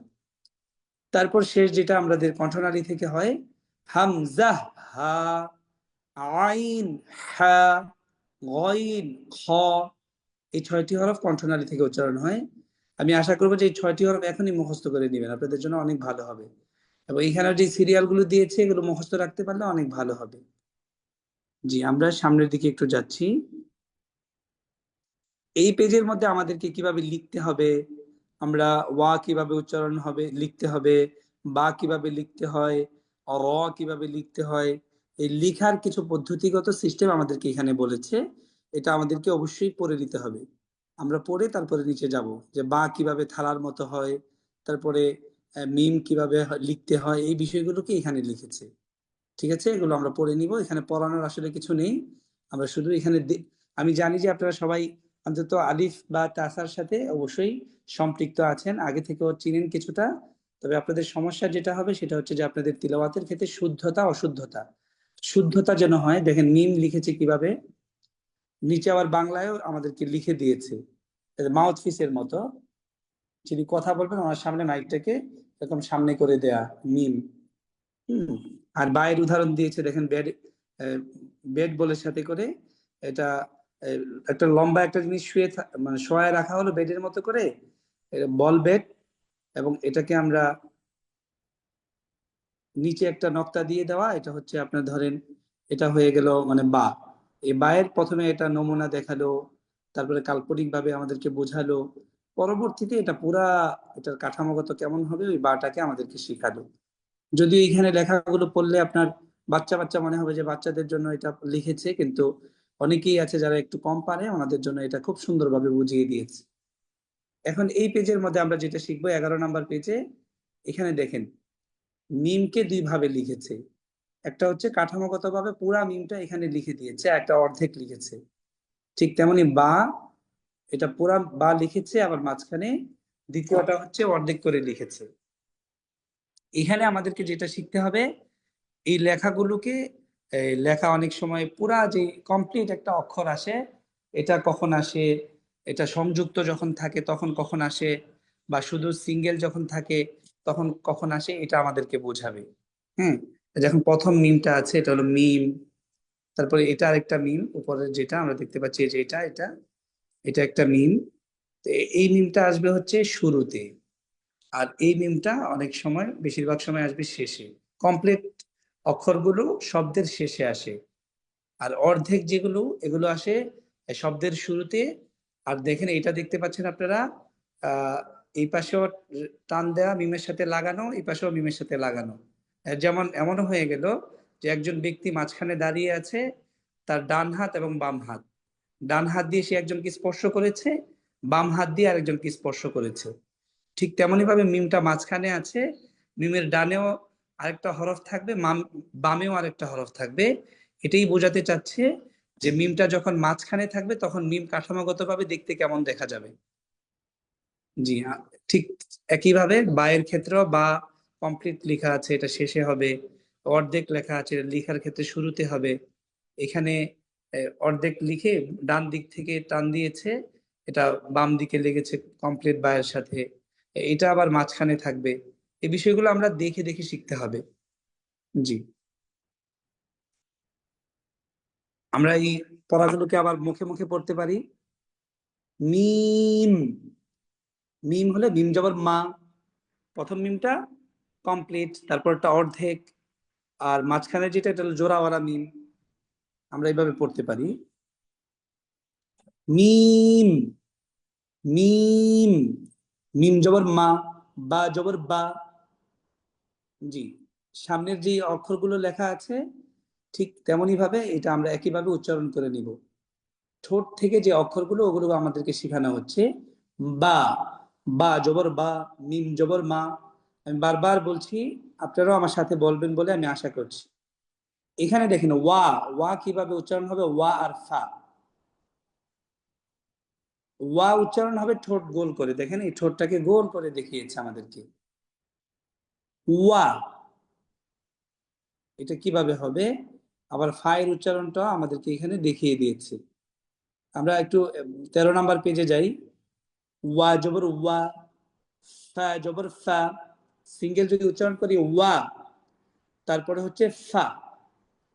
তারপর শেষ যেটা আমাদের কণ্ঠনালী থেকে হয়, হামজা হা, আইন হা, গইন খ, এই 6টি হরফ কণ্ঠনালী থেকে উচ্চারণ হয়। আমি আশা করবো যে এই 6টি হরফ এখনই মুখস্থ করে নেবেন, আপনাদের জন্য অনেক ভালো হবে। এবং এখানে যে সিরিয়ালগুলো দিয়েছে এগুলো মুখস্থ রাখতে পারলে অনেক ভালো হবে। জি, আমরা সামনের দিকে একটু যাচ্ছি। এই পেজের মধ্যে আমাদেরকে কিভাবে লিখতে হবে, আমরা ওয়া কিভাবে উচ্চারণ হবে লিখতে হবে, বা কিভাবে লিখতে হয়, র কিভাবে লিখতে হয়, এই লিখার কিছু পদ্ধতিগত সিস্টেম আমাদেরকে এখানে বলেছে। এটা আমাদেরকে অবশ্যই পড়ে নিতে হবে। আমরা পড়ে তারপরে নিচে যাব যে বা কিভাবে থালার মতো হয়, তারপরে মিম কিভাবে লিখতে হয়, এই বিষয়গুলোকে এখানে লিখেছে। ঠিক আছে, এগুলো আমরা পড়ে নিব, এখানে পড়ানোর আসলে কিছু নেই। আমরা শুধু এখানে আমি জানি যে আপনারা সবাই অন্তত আলিফ বা তাসার সাথে অবশ্যই সম্পৃক্ত আছেন, আগে থেকেও চিনেন কিছুটা। তবে আপনাদের সমস্যা যেটা হবে সেটা হচ্ছে যে আপনাদের তিলাওয়াতের ক্ষেত্রে শুদ্ধতা অশুদ্ধতা, শুদ্ধতা যেন হয়। দেখেন মিম লিখেছে কিভাবে, নিচে আবার বাংলায়ও আমাদেরকে লিখে দিয়েছে মাউথ পিসের মতো, যিনি কথা বলবেন ওনার সামনে মাইকটাকে এরকম সামনে করে দেয়া মিম। হম, আর বায়ের উদাহরণ দিয়েছে দেখেন, বেড, বেড বলের সাথে করে এটা একটা লম্বা একটা জিনিস শুয়ে মানে শোয়ায় রাখা হলো বেডের মতো করে, বল বেড, এবং এটাকে আমরা নিচে একটা নকতা দিয়ে দেওয়া, এটা হচ্ছে আপনার ধরেন এটা হয়ে গেল মানে বা। এই বায়ের প্রথমে এটা নমুনা দেখালো, তারপরে কাল্পনিক ভাবে আমাদেরকে বোঝালো, পরবর্তীতে এটা পুরা এটার কাঠামোগত কেমন হবে ওই বাটাকে আমাদেরকে শিখালো। যদিও এখানে লেখাগুলো পড়লে আপনার বাচ্চা বাচ্চা মনে হবে যে বাচ্চাদের জন্য এটা লিখেছে, কিন্তু অনেকেই আছে যারা একটু কম পারে, ওনাদের জন্য এটা খুব সুন্দরভাবে বুঝিয়ে দিয়েছে। এখন এই পেজের মধ্যে আমরা যেটা শিখবো 11 নম্বর পেজে, এখানে দেখেন মিমকে দুই ভাবে লিখেছে। একটা হচ্ছে কাঠামোগত ভাবে পুরা মিমটা এখানে লিখে দিয়েছে, একটা অর্ধেক লিখেছে। ঠিক তেমনি বা, এটা পুরা বা লিখেছে, আবার মাঝখানে দ্বিতীয়টা হচ্ছে অর্ধেক করে লিখেছে। এখানে আমাদেরকে যেটা শিখতে হবে, এই লেখাগুলোকে লেখা অনেক সময় পুরা যে কমপ্লিট একটা অক্ষর আসে, এটা কখন আসে, এটা সংযুক্ত যখন থাকে তখন কখন আসে, বা শুধু সিঙ্গেল যখন থাকে তখন কখন আসে, এটা আমাদেরকে বোঝাবে। হ্যাঁ, যখন প্রথম মিমটা আছে এটা হলো মিম, তারপরে এটা আরেকটা মিম উপরের যেটা আমরা দেখতে পাচ্ছি, যে এটা এটা এটা একটা মিম। তো এই মিমটা আসবে হচ্ছে শুরুতে, আর এই মিমটা অনেক সময় বেশিরভাগ সময় আসবে শেষে। কমপ্লিট অক্ষরগুলো শব্দের শেষে আসে, আর অর্ধেক যেগুলো এগুলো আসে শব্দের শুরুতে। আর দেখেন এটা দেখতে পাচ্ছেন আপনারা, আহ এই পাশেও টান দেওয়া মিমের সাথে লাগানো, এই পাশেও মিমের সাথে লাগানো। যেমন এমনও হয়ে গেল যে একজন ব্যক্তি মাঝখানে দাঁড়িয়ে আছে, তার ডান হাত এবং বাম হাত, ডান হাত দিয়ে সে একজনকে স্পর্শ করেছে, বাম হাত দিয়ে আরেকজনকে স্পর্শ করেছে। ঠিক তেমনি ভাবে মিমটা মাঝখানে আছে, মিমের ডানেও আরেকটা হরফ থাকবে, বামেও আরেকটা হরফ থাকবে। এটাই বোঝাতে চাচ্ছে যে মিমটা যখন মাঝখানে থাকবে তখন মিম কাঠামোগতভাবে দেখতে কেমন দেখা যাবে। জি, ঠিক একইভাবে বায়ের ক্ষেত্রেও বা কমপ্লিট লেখা আছে এটা শেষে হবে, অর্ধেক লেখা আছে এটা লেখার ক্ষেত্রে শুরুতে হবে। এখানে অর্ধেক লিখে ডান দিক থেকে টান দিয়েছে, এটা বাম দিকে লেগেছে কমপ্লিট বায়ের সাথে, এটা আবার মাঝখানে থাকবে। এই বিষয়গুলো আমরা দেখে দেখে শিখতে হবে। জি, আমরা এই পড়াগুলোকে আবার মুখে মুখে পড়তে পারি। মিম, মিম হলে মিম জবর মা, প্রথম মিমটা কমপ্লিট, তারপরটা অর্ধেক, আর মাঝখানে যেটা এটা হলো জোড়াওয়ালা মিম। আমরা এইভাবে পড়তে পারি, মিম, মিম, মিম জবর মা, বা জবর বা। জি, সামনের যে অক্ষরগুলো লেখা আছে ঠিক তেমনি ভাবে এটা আমরা একইভাবে উচ্চারণ করে নিব। ঠোঁট থেকে যে অক্ষরগুলো ওগুলো আমাদেরকে শেখানো হচ্ছে। বা, বা জবর বা, মিম জবর মা। আমি বারবার বলছি, আপনারাও আমার সাথে বলবেন বলে আমি আশা করছি। এখানে দেখেন ওয়া, ওয়া কিভাবে উচ্চারণ হবে, ওয়া আর ফা। ওয়া উচ্চারণ হবে ঠোঁট গোল করে, দেখেন এই ঠোঁটটাকে গোল করে দেখিয়েছে আমাদেরকে। ওয়া, এটা কিভাবে হবে, আবার ফায়ের উচ্চারণটা আমাদেরকে এখানে দেখিয়ে দিয়েছে। আমরা একটু 13 নম্বর পেজে যাই। ওয়া জবর ওয়া, ফা জবর ফা, সিঙ্গেল যদি উচ্চারণ করি ওয়া, তারপরে হচ্ছে ফা,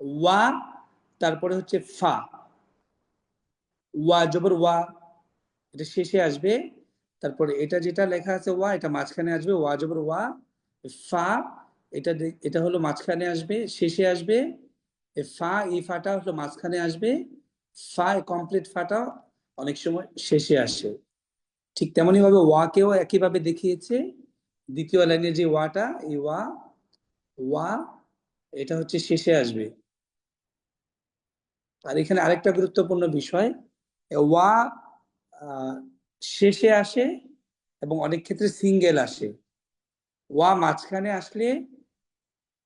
ওয়া, তারপরে হচ্ছে ফা, ওয়া জবর ওয়া, এটা শেষে আসবে। তারপরে এটা যেটা লেখা আছে ওয়া, এটা মাঝখানে আসবে, ওয়া জবর ওয়া, ফা, এটা এটা হলো মাঝখানে আসবে, শেষে আসবে। ফা, এই ফাটা হলো মাঝখানে আসবে, ফা কমপ্লিট ফাটা অনেক সময় শেষে আসে। ঠিক তেমনি ভাবে ওয়াকেও একইভাবে দেখিয়েছে। দ্বিতীয় লাইনে যে ওয়াটা, এই ওয়া, ওয়া, এটা হচ্ছে শেষে আসবে। আর এখানে আরেকটা গুরুত্বপূর্ণ বিষয়, ওয়া আহ, শেষে আসে এবং অনেক ক্ষেত্রে সিঙ্গেল আসে। ওয়া মাঝখানে আসলে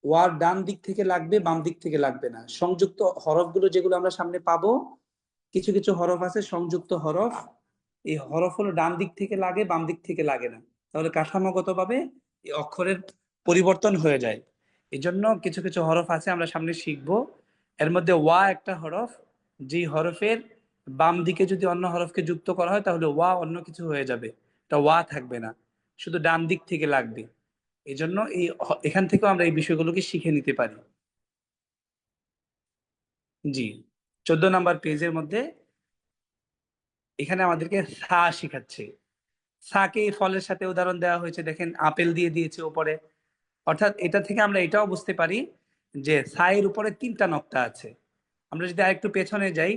ওয়ার ডান দিক থেকে লাগবে, বাম দিক থেকে লাগবে না। সংযুক্ত হরফগুলো যেগুলো আমরা সামনে পাবো, কিছু কিছু হরফ আছে সংযুক্ত হরফ, এই হরফ হলো ডান দিক থেকে লাগে, বাম দিক থেকে লাগে না। তাহলে কাঠামোগতভাবে এই অক্ষরের পরিবর্তন হয়ে যায়। এই জন্য কিছু কিছু হরফ আছে আমরা সামনে শিখবো। এর মধ্যে ওয়া একটা হরফ, যেই হরফের বাম দিকে যদি অন্য হরফকে যুক্ত করা হয় তাহলে ওয়া অন্য কিছু হয়ে যাবে, এটা ওয়া থাকবে না, শুধু ডান দিক থেকে লাগবে। এই জন্য এখান থেকেও আমরা এই বিষয়গুলোকে শিখে নিতে পারি। জি, 14 নম্বর পেজের মধ্যে এখানে আমাদেরকে সা শিখাচ্ছে। সাকে এই ফলের সাথে উদাহরণ দেওয়া হয়েছে, দেখেন আপেল দিয়ে দিয়েছে উপরে। অর্থাৎ এটা থেকে আমরা এটাও বুঝতে পারি যে সায়ের উপরে 3টা নক্তা আছে। আমরা যদি আরেকটু পেছনে যাই,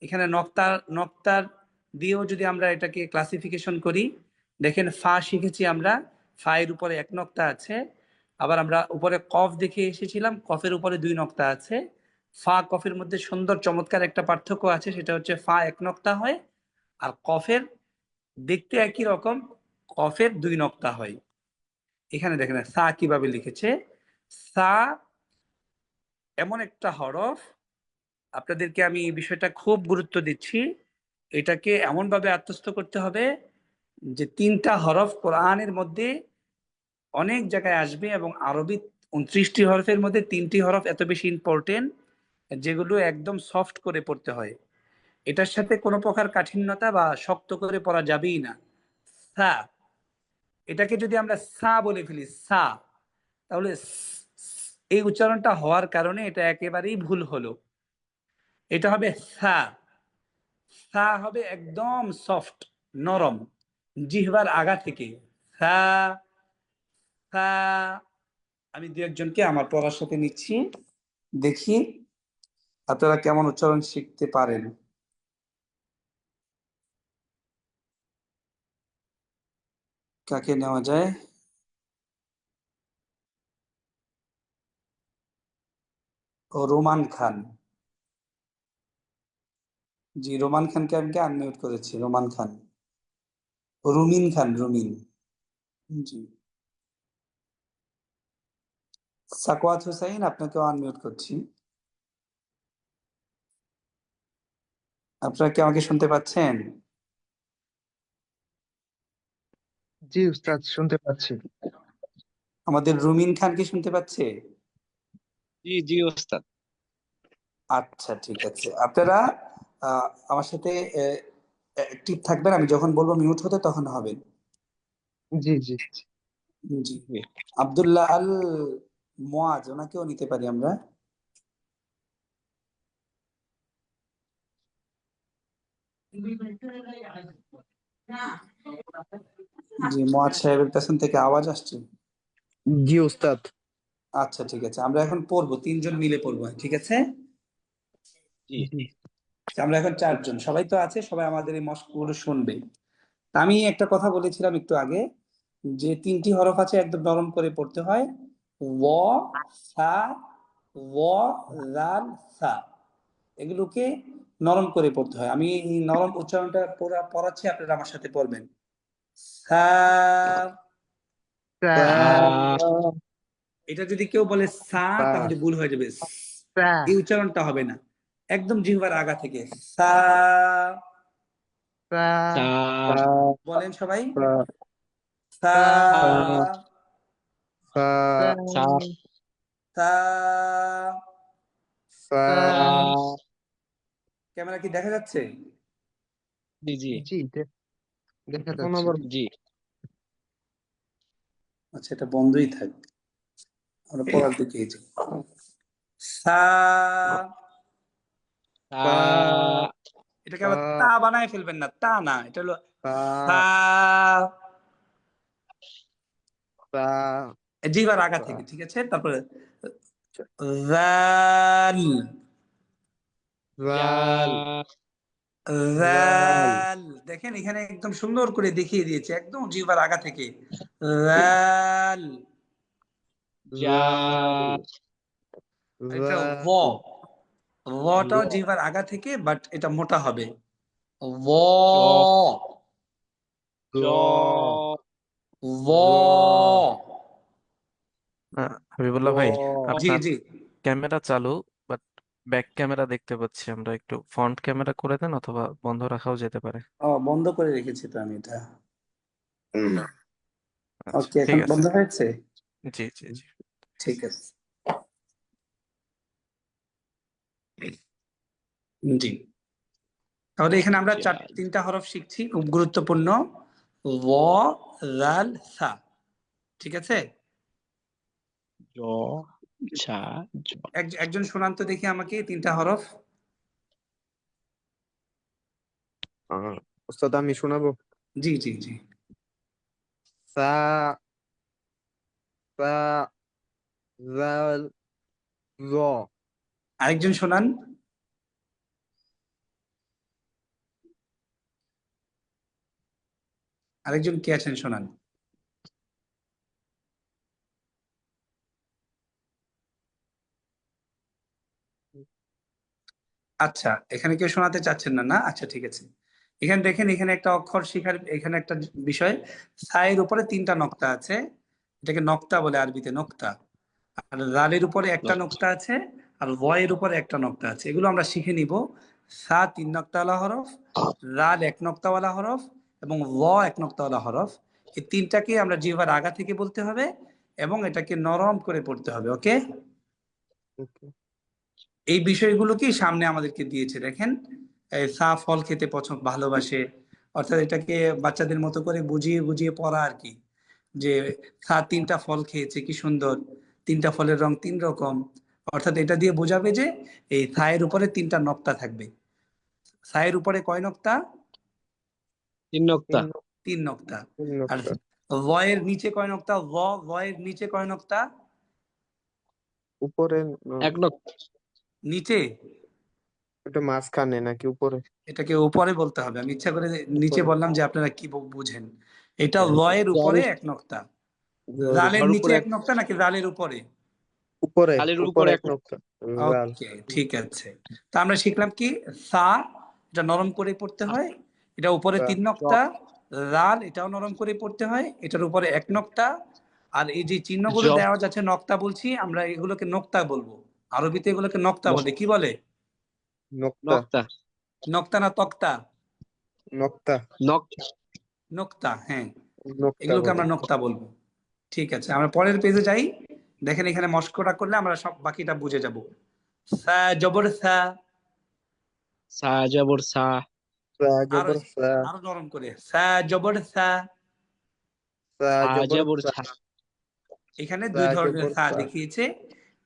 এখানে নক্তার দিয়েও যদি আমরা এটাকে ক্লাসিফিকেশন করি, দেখেন ফা শিখেছি আমরা, ফায়ের উপরে 1 নক্তা আছে। আবার আমরা উপরে কফ দেখে এসেছিলাম, কফের উপরে 2 নক্তা আছে। ফা কফের মধ্যে সুন্দর চমৎকার একটা পার্থক্য আছে, সেটা হচ্ছে ফা 1 নক্তা হয়, আর কফের দেখতে একই রকম, কফের 2 নক্তা হয়। এখানে দেখেন সা কিভাবে লিখেছে। সা এমন একটা হরফ, আপনাদেরকে আমি এই বিষয়টা খুব গুরুত্ব দিচ্ছি, এটাকে এমন ভাবে আত্মস্থ করতে হবে যে 3টা হরফ কোরআনের মধ্যে অনেক জায়গায় আসবে, এবং আরবি 29টি হরফের মধ্যে 3টি হরফ এত বেশি ইম্পর্টেন্ট যেগুলো একদম সফট করে পড়তে হয়। এটার সাথে কোনো প্রকার কাঠিন্যতা বা শক্ত করে পড়া যাবেই না। সা, এটাকে যদি আমরা সা বলে ফেলি সা, তাহলে এই উচ্চারণটা হওয়ার কারণে এটা একেবারেই ভুল হলো। এটা হবে সা, সা হবে একদম সফট, নরম, জিহ্বার আগা থেকে। সা, সা। আমি দু একজনকে আমার পড়ার সাথে নিচ্ছি, দেখি আপনারা কেমন উচ্চারণ শিখতে পারেন। কাকে নেওয়া যায়? ও, রোমান খান। জি, রোমান খানকে আমি আনমিউট করেছি, রোমান খান। রুমিন খান, রুমিন। জি। সাকওয়াত হুসাইন, আপনাকেও আনমিউট করছি। আপনারা কি আমাকে শুনতে পাচ্ছেন? জি উস্তাদ, শুনতে পাচ্ছি। আমাদের রুমিন খান কি শুনতে পাচ্ছে? জি জি ওস্তাদ। আচ্ছা, ঠিক আছে। আপনারা আমার সাথে অ্যাক্টিভ থাকবেন, আমি যখন বলবো মিউট হতে তখন হবেন। জি জি জি। আব্দুল্লাহ আল মুয়াজ, ওনাকেও নিতে পারি আমরা। জি, মুয়াজ সাহেবের পেছন থেকে আওয়াজ আসছে। জি উস্তাদ। আচ্ছা, ঠিক আছে, আমরা এখন পড়বো, তিনজন মিলে পড়বো, ঠিক আছে? জি জি আমরা এখন চারজন, সবাই তো আছে, সবাই আমাদের এই মশকগুলো শুনবে। তা আমি একটা কথা বলেছিলাম একটু আগে, যে তিনটি হরফ আছে, একদম নরম করে পড়তে হয়। ওয়া, সা, ওয়া, লাল, সা, এগুলোকে নরম করে পড়তে হয়। আমি এই নরম উচ্চারণটা পড়াচ্ছি, আপনারা আমার সাথে পড়বেন। সা। সা এটা যদি কেউ বলে সা, সা তাহলে ভুল হয়ে যাবে। সা এই উচ্চারণটা হবে না, একদম জিহ্বার আগা থেকে সা। সা সা সা বলেন সবাই, সা সা, সা সা সা। সা। ক্যামেরা কি দেখা যাচ্ছে? জি জি জি দেখা যাচ্ছে। জি। আচ্ছা, এটা বন্ধই থাক, আমরা পড়ার দিকে যাই। সা। সা সা এটাকে আবার তা বানায় ফেলবেন না, তা না, এটা হলো সা সা। সা জিহ্বার আগা থেকে, ঠিক আছে? তারপরে জাল, জাল জাল জাল। দেখেন এখানে একদম সুন্দর করে দেখিয়ে দিয়েছে, একদম জিহ্বার আগা থেকে। জাল। জাল আর এটা ও, জাল ওটাও জিহ্বার আগা থেকে, বাট এটা মোটা হবে। ও, জ জ ও। হাবিবুল্লাহ জ ভাই, জি আপনার জি। ক্যামেরা চালু, বাট ব্যাক ক্যামেরা দেখতে পাচ্ছি আমরা। একটু ফ্রন্ট ক্যামেরা করে দেন, অথবা বন্ধ রাখাও যেতে পারে। বন্ধ করে রেখেছি তো আমি এটা। আচ্ছা, ওকে, ঠিক এখন আছে। বন্ধ হয়েছে? জি জি জি। ঠিক আছে। জি, তাহলে এখানে আমরা তিনটা হরফ শিখছি, খুব গুরুত্বপূর্ণ। ওয়া, লাল, সা, ঠিক আছে? জ ছা জ। একজন শোনান তো দেখি আমাকে তিনটা হরফ। উস্তাদ আমি শোনাবো। জি জি জি। সা সা জাল জ। আরেকজন শোনান। আরেকজন কে আছেন, শোনান। আচ্ছা, এখানে কেউ শোনাতে চাচ্ছেন না, না? আচ্ছা, ঠিক আছে। এখানে দেখেন, এখানে একটা অক্ষর শিখার, এখানে একটা বিষয়, সায়ের উপরে তিনটা নক্তা আছে, এটাকে নক্তা বলে আরবিতে, নক্তা। আর লালের উপরে একটা নক্তা আছে, আর ওয়ের উপরে একটা নক্তা আছে, এগুলো আমরা শিখে নিব। সা তিন নক্তাওয়ালা হরফ, লাল এক নক্তাওয়ালা হরফ, এবং এক নক্তাওয়ালা হরফ। এই তিনটাকে আমরা জিহ্বার আগা থেকে বলতে হবে, এবং এটাকে নরম করে পড়তে হবে। ওকে, এই বিষয়গুলো কি সামনে আমাদেরকে দিয়েছে, দেখেন। সা ফল খেতে পছন্দ ভালোবাসে, অর্থাৎ এটাকে বাচ্চাদের মতো করে বুঝিয়ে বুঝিয়ে পড়া আর কি, যে সা তিনটা ফল খেয়েছে, কি সুন্দর, তিনটা ফলের রং তিন রকম। অর্থাৎ এটা দিয়ে বোঝাবে যে এই সায়ের উপরে তিনটা নক্তা থাকবে। সায়ের উপরে কয় নক্তা? তিন নক্তা। তিন নক্তা। তিন আর নকশা। ওয়ের নিচে কয় নক্তা? ওয়ের নিচে কয় নক্তা? উপরে এক নক্তা। নিচে। ওটা মাঝখানে নাকি উপরে? এটাকে উপরে বলতে হবে, আমি ইচ্ছা করে নিচে উপরে। বললাম যে আপনারা কি বুঝেন। এটা লয়ের উপরে জলের এক নক্তা। জল জালের নিচে উপরে এক নক্তা নাকি জালের উপরে? উপরে কালের উপরে উপরে এক এক নকশা। জাল ওকে, ঠিক আছে। তা আমরা শিখলাম কি, সা এটা নরম করে পড়তে হয়, এটা উপরে সা তিন নক্তা, রাল এটাও নরম করে পড়তে হয়, এটার উপরে এক নক্তা। আর এই যে চিহ্নগুলো জ দেওয়া যাচ্ছে নক্তা বলছি আমরা, এগুলোকে নক্তা বলবো। আরবিতে এগুলোকে নক্তা জ বলে। কি বলে? নক্তা নক্তা নক্তা না তক্তা? নক্তা নক্তা নক্তা, হ্যাঁ, নক্তা এগুলোকে বলে। আমরা নক্তা বলবো। ঠিক আছে, আমরা পরের পেজে যাই। দেখেন এখানে মস্কটা করলে আমরা সব বাকিটা বুঝে যাব। সা জবর সা। সা জবর সা সা আরো জবর সা, আরো নরম করে, সা জবর সা। সা সা জবর জবর সা, সা এখানে সা দুই ধরনের জবর সা সা, দেখিয়েছে।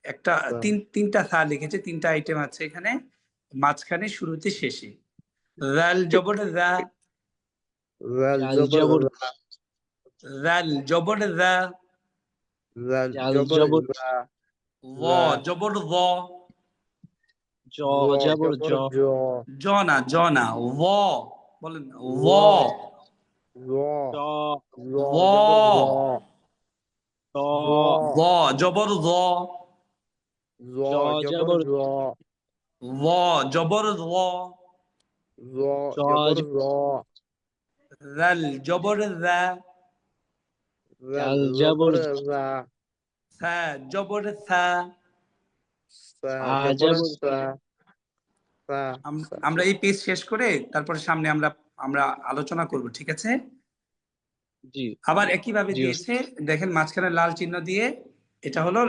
একটা সা। তিনটা সা লিখেছে, তিনটা আইটেম আছে এখানে, মাঝখানে, শুরুতে, শেষে। রাল জবর রা। জাল জাল জবর জবর রা, রাল জবর রা। জাল জাল জবর জবর রা, ও রা। জবর র। জ র জবর জ জবর জ, জ না ও বলেন। র ও র, জ র ও জবর র, জ র র জবর র। র জ জবর জবর র, র জবর র। র জ জবর র, রাল জবর রা। জাল জাল জবর জবর রা, সা জবর সা। সা সা জবর জবর সা, সা সা। আমরা এই পেজ শেষ করে তারপরে সামনে আমরা আমরা আলোচনা করব, ঠিক আছে? জি আবার একইভাবে জি দিয়েছে, দেখেন মাঝখানে লাল চিহ্ন দিয়ে, এটা হলো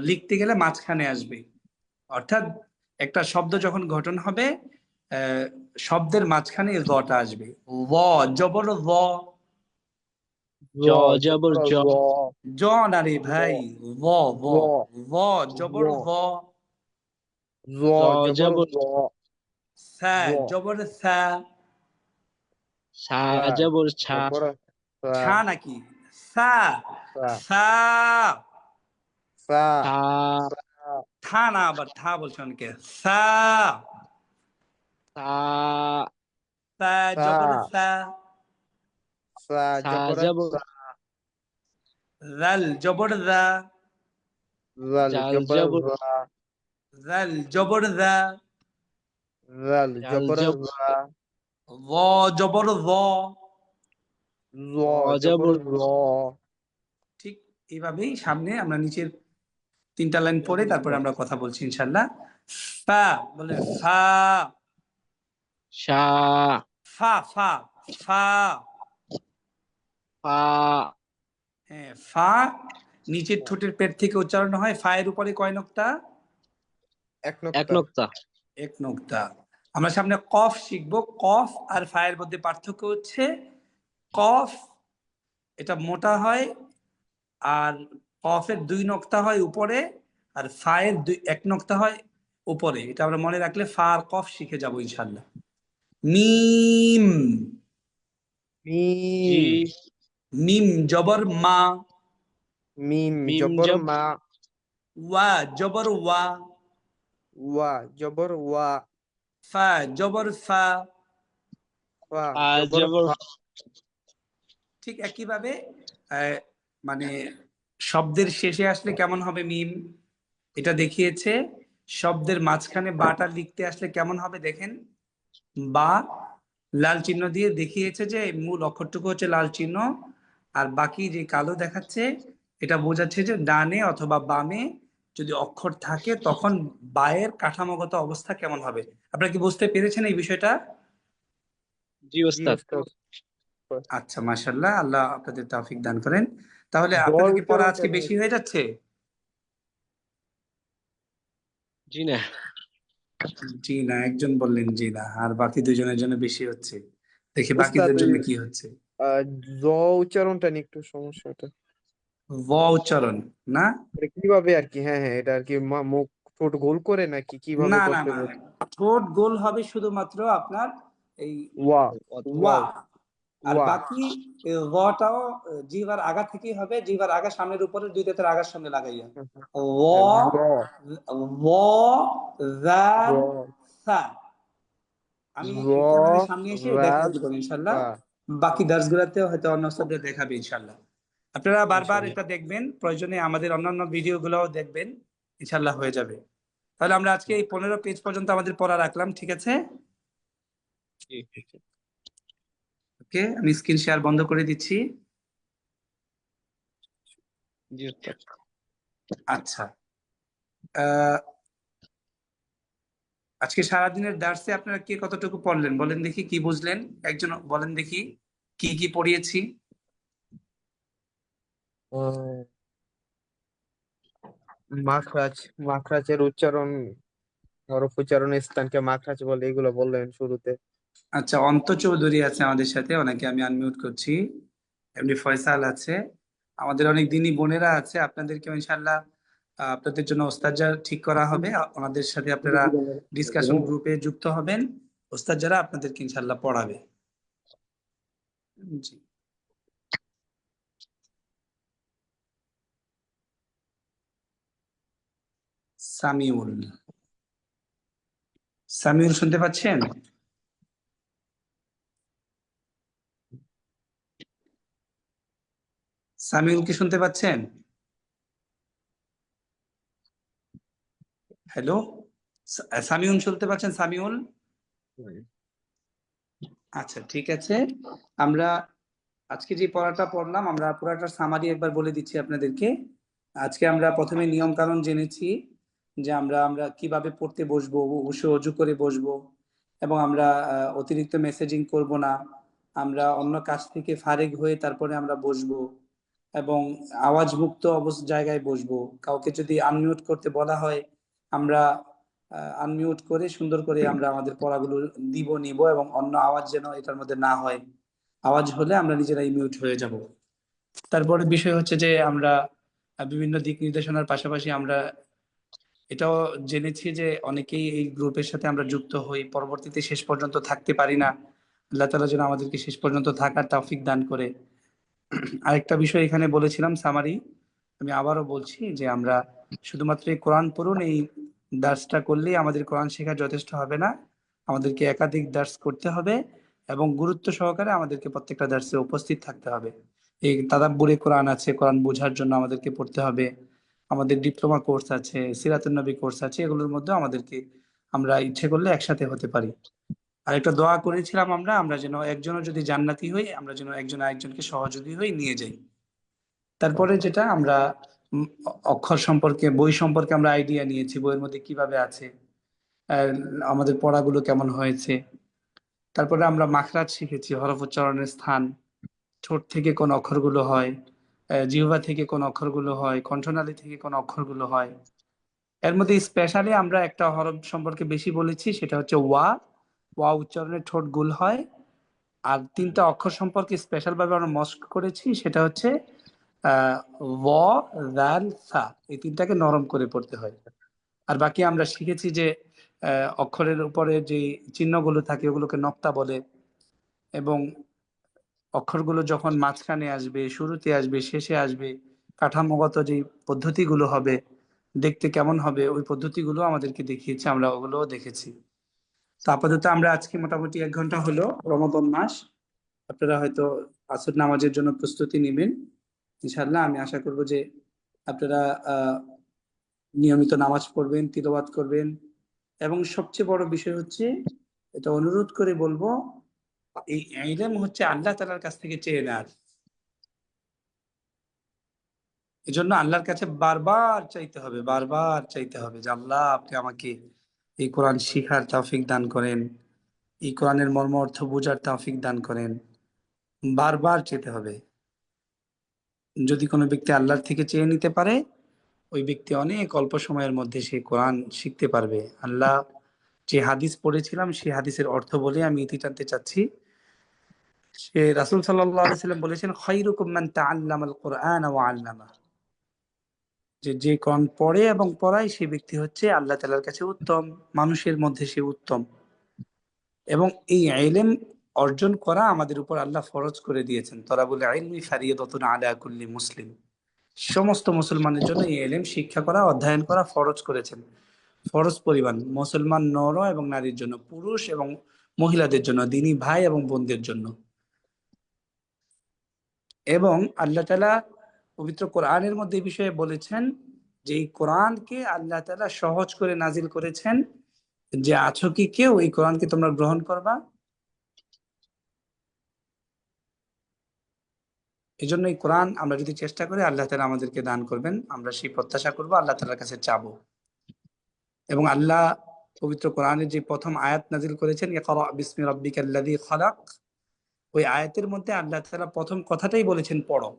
লিখতে গেলে মাঝখানে আসবে। অর্থাৎ একটা শব্দ যখন গঠন হবে, আহ, শব্দের মাঝখানে এই র টা আসবে। র জবর র। র জ জবর জবর জ র, জ না রে র ভাই, র র। র র জবর র, র। র জ জবর জবর র, সা র জবর সা। সা সা জবর ছা জবর সা, ছা নাকি? সা। সা সা। সা, সা সা থা না, আবার থা বলছে অনেকে। সা। সা সা সা, জবর সা। সা সা জবর জবর সা, রাল জবর রা। জাল জাল জবর জবর রা, রাল জবর রা। জাল জাল জবর জবর রা, র জবর র। র র জবর জবর র, ঠিক এইভাবেই সামনে আমরা নিচের তিনটা লাইন পড়ে তারপরে আমরা কথা বলছি ইনশাল্লাহ। ফা বলে, ফা। সা ফা ফা ফা। ফা হ্যাঁ, ফা নিচের ঠোঁটের পেট থেকে উচ্চারণ হয়। ফা এর উপরে কয় নক্তা? এক এক নক্তা। নোক্তা এক নক্তা। আমরা সামনে কফ শিখবো। কফ আর ফায়ের মধ্যে পার্থক্য হচ্ছে, কফ এটা মোটা হয়, আর কফের দুই নক্তা হয় উপরে, আর ফায়ের এক নক্তা হয় উপরে। এটা আমরা মনে রাখলে ফা আর কফ শিখে যাবো ইনশাল্লাহ। মিম। জি মিম, মিম জবর মা। মিম মিম জবর জব মা, ওয়া জবর ওয়া। ওয়া জবর ওয়া, ফা জবর ফা। ফা ফা জবর জবর ফা, ঠিক একইভাবে আহ, মানে শব্দের শেষে আসলে কেমন হবে মিম, এটা দেখিয়েছে। শব্দের মাঝখানে বাটা লিখতে আসলে কেমন হবে দেখেন, বা লাল চিহ্ন দিয়ে দেখিয়েছে যে মূল অক্ষরটুকু হচ্ছে লাল চিহ্ন, আর বাকি যে কালো দেখাচ্ছে এটা বোঝাচ্ছে যে ডানে অথবা বামে যদি অক্ষর থাকে তখন বায়ের কাঠামোগত অবস্থা কেমন হবে। আপনারা কি বুঝতে পেরেছেন এই বিষয়টা? জি জি ওস্তাদ ওস্তাদ। আচ্ছা, মাশাআল্লাহ, আল্লাহ আপনাদের তৌফিক দান করেন। তাহলে দ আপনাদের কি পড়া উচ্চারণটা আজকে নিয়ে বেশি হয়ে যাচ্ছে? জি না জি না, একজন বললেন জি না, আর বাকি দুজনের জন্য বেশি হচ্ছে। দেখি ওস্তাদ বাকিদের ওই জন্য কি হচ্ছে। জ উচ্চারণটা নিয়ে একটু সমস্যাটা, ব উচ্চারণ না? এটা কিভাবে আর কি, হ্যাঁ হ্যাঁ, এটা আর কি মুখ ঠোঁট গোল করে নাকি কিভাবে না না করতে না, বল? ঠোঁট গোল হবে শুধুমাত্র আপনার এই ওয়া, ওয়া, ওয়াও, আর ওয়া, বাকি রটাও জিহ্বার আগা থেকেই হবে, জিহ্বার আগা সামনের উপরে দুই দাঁতের আগার সঙ্গে লাগাইয়া। র, র, র, জাল, র, সা। আমি র, ক্যামেরার সামনে এসে দেখাই রাল, দিব ইনশাল্লাহ। সা। বাকি দার্সগুলোতেও হয়তো অন্য স্যারদের দেখাবে ইনশাল্লাহ। আপনারা বারবার ইনশাআল্লাহ। এটা দেখবেন, প্রয়োজনে আমাদের অন্যান্য ভিডিও গুলোও দেখবেন, ইনশাল্লাহ হয়ে যাবে। তাহলে আমরা আজকে এই 15 পেজ পর্যন্ত আমাদের পড়া রাখলাম, ঠিক আছে? জি ওকে, আমি স্ক্রিন শেয়ার বন্ধ করে দিচ্ছি। জি উস্তাদ। আচ্ছা, আহ, আজকে সারাদিনের দার্সে আপনারা কে কতটুকু পড়লেন বলেন দেখি, কি বুঝলেন? একজন বলেন দেখি কি কি পড়িয়েছি। আহ, মাখরাজ, মাখরাজের উচ্চারণ, হরফ উচ্চারণের স্থানকে মাখরাজ বলে, এগুলো বললেন শুরুতে। আচ্ছা, অন্ত চৌধুরী আছে আমাদের সাথে, ওনাকে আমি আনমিউট করছি। এমনি ফয়সাল আছে, আমাদের অনেক দিনী বোনেরা আছে, আপনাদেরকে ইনশাল্লাহ আপনাদের জন্য ওস্তাদ ঠিক করা হবে। ওনাদের সাথে আপনারা ডিসকাশন গ্রুপে যুক্ত হবেন, ওস্তাদ যারা আপনাদেরকে ইনশাল্লাহ পড়াবে। জি, সামিউল, সামিউল শুনতে পাচ্ছেন? সামিউল কি শুনতে পাচ্ছেন? হ্যালো, সামিউল শুনতে পাচ্ছেন? সামিউল, আচ্ছা ঠিক আছে। আমরা আজকে যে পড়াটা পড়লাম, আমরা পুরাটা সামারি একবার বলে দিচ্ছি আপনাদেরকে। আজকে আমরা প্রথমে নিয়ম কানুন জেনেছি, যে আমরা আমরা কিভাবে পড়তে বসবো, অবশ্যই অজু করে বসবো, এবং আমরা অতিরিক্ত মেসেজিং করব না, আমরা অন্য কাজ থেকে ফারেক হয়ে তারপরে আমরা বসবো, এবং আওয়াজ মুক্ত জায়গায় বসবো। কাউকে যদি আনমিউট করতে বলা হয়, আমরা আনমিউট করে সুন্দর করে আমরা আমাদের পড়াগুলো নিব, এবং অন্য আওয়াজ যেন এটার মধ্যে না হয়। আওয়াজ হলে আমরা নিজেরাই মিউট হয়ে যাব। তারপরে বিষয় হচ্ছে যে আমরা বিভিন্ন দিক নির্দেশনার পাশাপাশি আমরা এটাও জেনেছি যে অনেকেই এই গ্রুপের সাথে আমরা যুক্ত হই, পরবর্তীতে শেষ পর্যন্ত থাকতে পারি না। আল্লাহ তাআলা যেন আমাদেরকে শেষ পর্যন্ত থাকার তৌফিক দান করে। আরেকটা বিষয় এখানে বলেছিলাম সামারি, আমি আবারও বলছি যে আমরা শুধুমাত্র এই কোরআন পড়ুন এই দার্সটা করলেই আমাদের কোরআন শেখা যথেষ্ট হবে না, আমাদেরকে একাধিক দার্স করতে হবে, এবং গুরুত্ব সহকারে আমাদেরকে প্রত্যেকটা দার্সে উপস্থিত থাকতে হবে। এই তাদাব্বুরে কোরআন আছে, কোরআন বোঝার জন্য আমাদেরকে পড়তে হবে। আমাদের ডিপ্লোমা কোর্স আছে, সিরাতুন নবী কোর্স আছে, এগুলোর মধ্যে আমাদেরকে আমরা ইচ্ছে করলে একসাথে হতে পারি। আর একটা দোয়া করেছিলাম আমরা, আমরা যেন একজনও যদি জান্নাতি হই, আমরা যেন একজন আরেকজনকে সহযোগী হই নিয়ে যাই। তারপরে যেটা আমরা অক্ষর সম্পর্কে, বই সম্পর্কে আমরা আইডিয়া নিয়েছি, বইয়ের মধ্যে কিভাবে আছে, আর আমাদের পড়াগুলো কেমন হয়েছে। তারপরে আমরা মাখরাজ শিখেছি, হরফ উচ্চারণের স্থান, ঠোঁট থেকে কোন অক্ষরগুলো হয়, জিহ্বা থেকে কোন অক্ষরগুলো হয়, কণ্ঠনালী থেকে কোন অক্ষরগুলো হয়। এর মধ্যে স্পেশালি আমরা একটা হরফ সম্পর্কে বেশি বলেছি, সেটা হচ্ছে ওয়া। ওয়া উচ্চারণে ঠোঁট গোল হয়। আর তিনটা অক্ষর সম্পর্কে স্পেশাল ভাবে আমরা মস্ক করেছি, সেটা হচ্ছে আহ ওয়া, জাল, সা, এই তিনটাকে নরম করে পড়তে হয়। আর বাকি আমরা শিখেছি যে অক্ষরের উপরে যে চিহ্নগুলো থাকে ওগুলোকে নক্তা বলে, এবং অক্ষরগুলো যখন মাঝখানে আসবে, শুরুতে আসবে, শেষে আসবে, কাঠামোগত যে পদ্ধতিগুলো হবে, দেখতে কেমন হবে, ওই পদ্ধতিগুলো আমাদেরকে দেখিয়েছে, আমরা ওগুলোও দেখেছি। তো আপাতত আমরা আজকে মোটামুটি 1 ঘন্টা হলো, রমাদান মাস, আপনারা হয়তো আসর নামাজের জন্য প্রস্তুতি নেবেন। ইনশাআল্লাহ আমি আশা করব যে আপনারা নিয়মিত নামাজ পড়বেন, তিলাওয়াত করবেন, এবং সবচেয়ে বড় বিষয় হচ্ছে, এটা অনুরোধ করে বলবো, এই ইলম হচ্ছে আল্লাহ তাআলার কাছ থেকে চেয়ে নেওয়ার। এজন্য আল্লাহর কাছে বারবার চাইতে হবে, বারবার চাইতে হবে যে আল্লাহ আপনি আমাকে এই কোরআন শিখার তৌফিক দান করেন, এই কোরআনের মর্ম অর্থ বোঝার তৌফিক দান করেন, বারবার চেতে হবে। যদি কোনো ব্যক্তি আল্লাহর থেকে চেয়ে নিতে পারে, ওই ব্যক্তি অনেক অল্প সময়ের মধ্যে সে কোরআন শিখতে পারবে। আল্লাহ যে হাদিস পড়েছিলাম সেই হাদিসের অর্থ বলে আমি ইতি টানতে চাচ্ছি। সে রাসূল সাল্লাল্লাহু আলাইহি সাল্লাম বলেছেন, খায়রুকুম মান তাআল্লামাল কুরআন ওয়া আল্লামা, যে যে কোরআন পড়ে এবং পড়ায় সে ব্যক্তি হচ্ছে আল্লাহ তাআলার কাছে উত্তম, মানুষের মধ্যে সে উত্তম। এবং এই ইলম অর্জন করা আমাদের উপর আল্লাহ ফরজ করে দিয়েছেন। তলাবুল ইলমি ফারিয়াদাতুন আলা কুল্লি মুসলিম, সমস্ত মুসলমানের জন্য এই ইলম শিক্ষা করা, অধ্যয়ন করা ফরজ করেছেন। ফরজ পরিমাণ, মুসলমান নর এবং নারীর জন্য, পুরুষ এবং মহিলাদের জন্য, দিনী ভাই এবং বোনদের জন্য। এবং আল্লাহ তাআলা পবিত্র কোরআনের মধ্যে এই বিষয়ে বলেছেন যে এই কোরআনকে আল্লাহ তাআলা সহজ করে নাজিল করেছেন, যে আছো কি কেউ এই কোরআনকে তোমরা গ্রহণ করবা। এই জন্য এই কোরআন আমরা যদি চেষ্টা করি আল্লাহ তাআলা আমাদেরকে দান করবেন, আমরা সেই প্রত্যাশা করব, আল্লাহ তাআলার কাছে চাবো। এবং আল্লাহ পবিত্র কোরআনের যে প্রথম আয়াত নাজিল করেছেন, ইকরা বিসমি রাব্বিকাল্লাযী খালাক, ওই আয়াতের মধ্যে আল্লাহ তাআলা প্রথম কথাটাই বলেছেন পড়ো।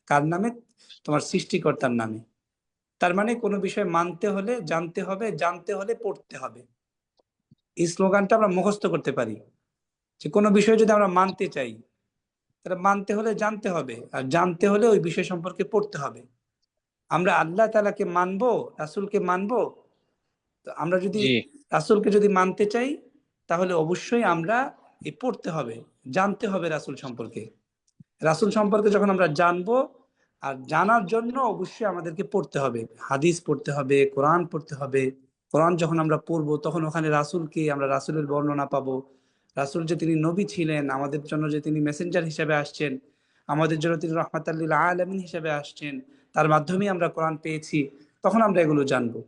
কার নামে? তোমার সৃষ্টিকর্তার নামে। তার মানে কোনো বিষয় মানতে হলে জানতে হবে, জানতে হলে পড়তে হবে। এই স্লোগানটা আমরা মুখস্থ করতে পারি যে কোনো বিষয় যদি আমরা মানতে চাই, তাহলে মানতে হলে জানতে হবে, আর জানতে হলে ওই বিষয় সম্পর্কে পড়তে হবে। আমরা আল্লাহ তাআলাকে মানবো, রাসূলকে মানবো, তো আমরা যদি জি রাসূলকে যদি মানতে চাই, তাহলে অবশ্যই আমরা পড়তে হবে, জানতে হবে রাসূল সম্পর্কে। রাসূল সম্পর্কে যখন আমরা জানবো, আর জানার জন্য অবশ্যই আমাদেরকে পড়তে হবে, হাদিস পড়তে হবে, কোরআন পড়তে হবে। কোরআন যখন আমরা পড়বো, তখন ওখানে রাসূলকে, আমরা রাসূলের বর্ণনা পাবো। রাসূল যে তিনি নবী ছিলেন, আমাদের জন্য যে তিনি মেসেঞ্জার হিসেবে আসছেন, আমাদের জন্য তিনি রাহমাতাল লিল আলামিন হিসেবে আসছেন, তার মাধ্যমে আমরা কোরআন পেয়েছি, তখন আমরা এগুলো জানবো।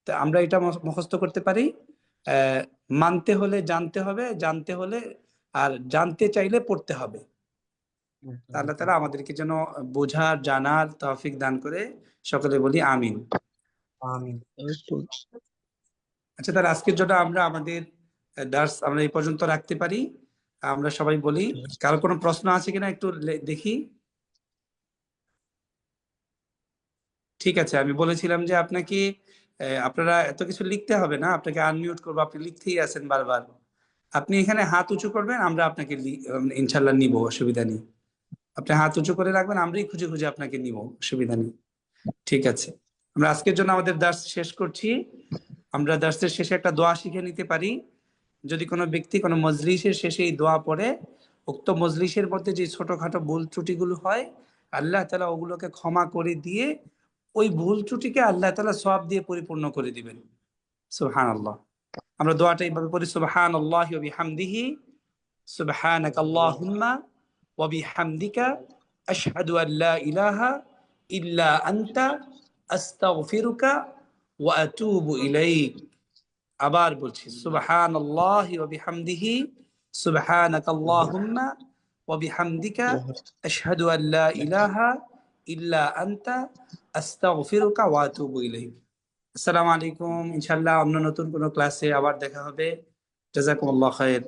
তো আমরা এটা মুখস্থ করতে পারি, মানতে হলে জানতে হবে, জানতে হলে আর জানতে চাইলে পড়তে হবে। আল্লাহ তাআলা আমাদেরকে যেন বোঝার, জানার তৌফিক দান করে। সকলে বলি আমিন। আমিন। আচ্ছা, তাহলে আজকের জন্য আমরা আমাদের দার্স আমরা এই পর্যন্ত রাখতে পারি। আমরা সবাই বলি, কারো কোনো প্রশ্ন আছে কিনা একটু দেখি। ঠিক আছে, আমি বলেছিলাম যে আপনাকে আপনারা এত কিছু লিখতে হবে না, আপনাকে আনমিউট করবো, আপনি লিখতেই আছেন বারবার। আপনি এখানে হাত উঁচু করবেন, আমরা আপনাকে ইনশাল্লাহ নিব, অসুবিধা নেই। আপনি হাত উঁচু করে রাখবেন, আমরাই খুঁজে খুঁজে আপনাকে নিব, অসুবিধা নেই। ঠিক আছে, আমরা আজকের জন্য আমাদের দার্স শেষ করছি। আমরা দার্সের শেষে একটা দোয়া শিখে নিতে পারি। যদি কোনো ব্যক্তি কোনো মজলিসের শেষে এই দোয়া পড়ে, উক্ত মজলিসের মধ্যে যে ছোটখাটো ভুল ত্রুটিগুলো হয়, আল্লাহ তাআলা ওগুলোকে ক্ষমা করে দিয়ে ওই ভুল ত্রুটিকে আল্লাহ তাআলা সওয়াব দিয়ে পরিপূর্ণ করে দিবেন। সুবহানাল্লাহ। আমরা দোয়াটা এইভাবে পড়ি, সুবহানাল্লাহি ওয়া বিহামদিহি, সুবহানাকাল্লাহুম্মা ওয়া বিহামদিকা, আশহাদু আল লা ইলাহা ইল্লা আনতা, আস্তাগফিরুকা ওয়া আতুবু ইলাইক। আবার বলছি, সুবহানাল্লাহি ওয়া বিহামদিহি, সুবহানাকাল্লাহুম্মা ওয়া বিহামদিকা, আশহাদু আল লা ইলাহা ইল্লা আনতা, আস্তাগফিরুকা ওয়া আতুবু ইলাইক। আসসালামু আলাইকুম। ইনশাআল্লাহ অন্য নতুন কোনো ক্লাসে আবার দেখা হবে। জাযাকুমুল্লাহ খাইর।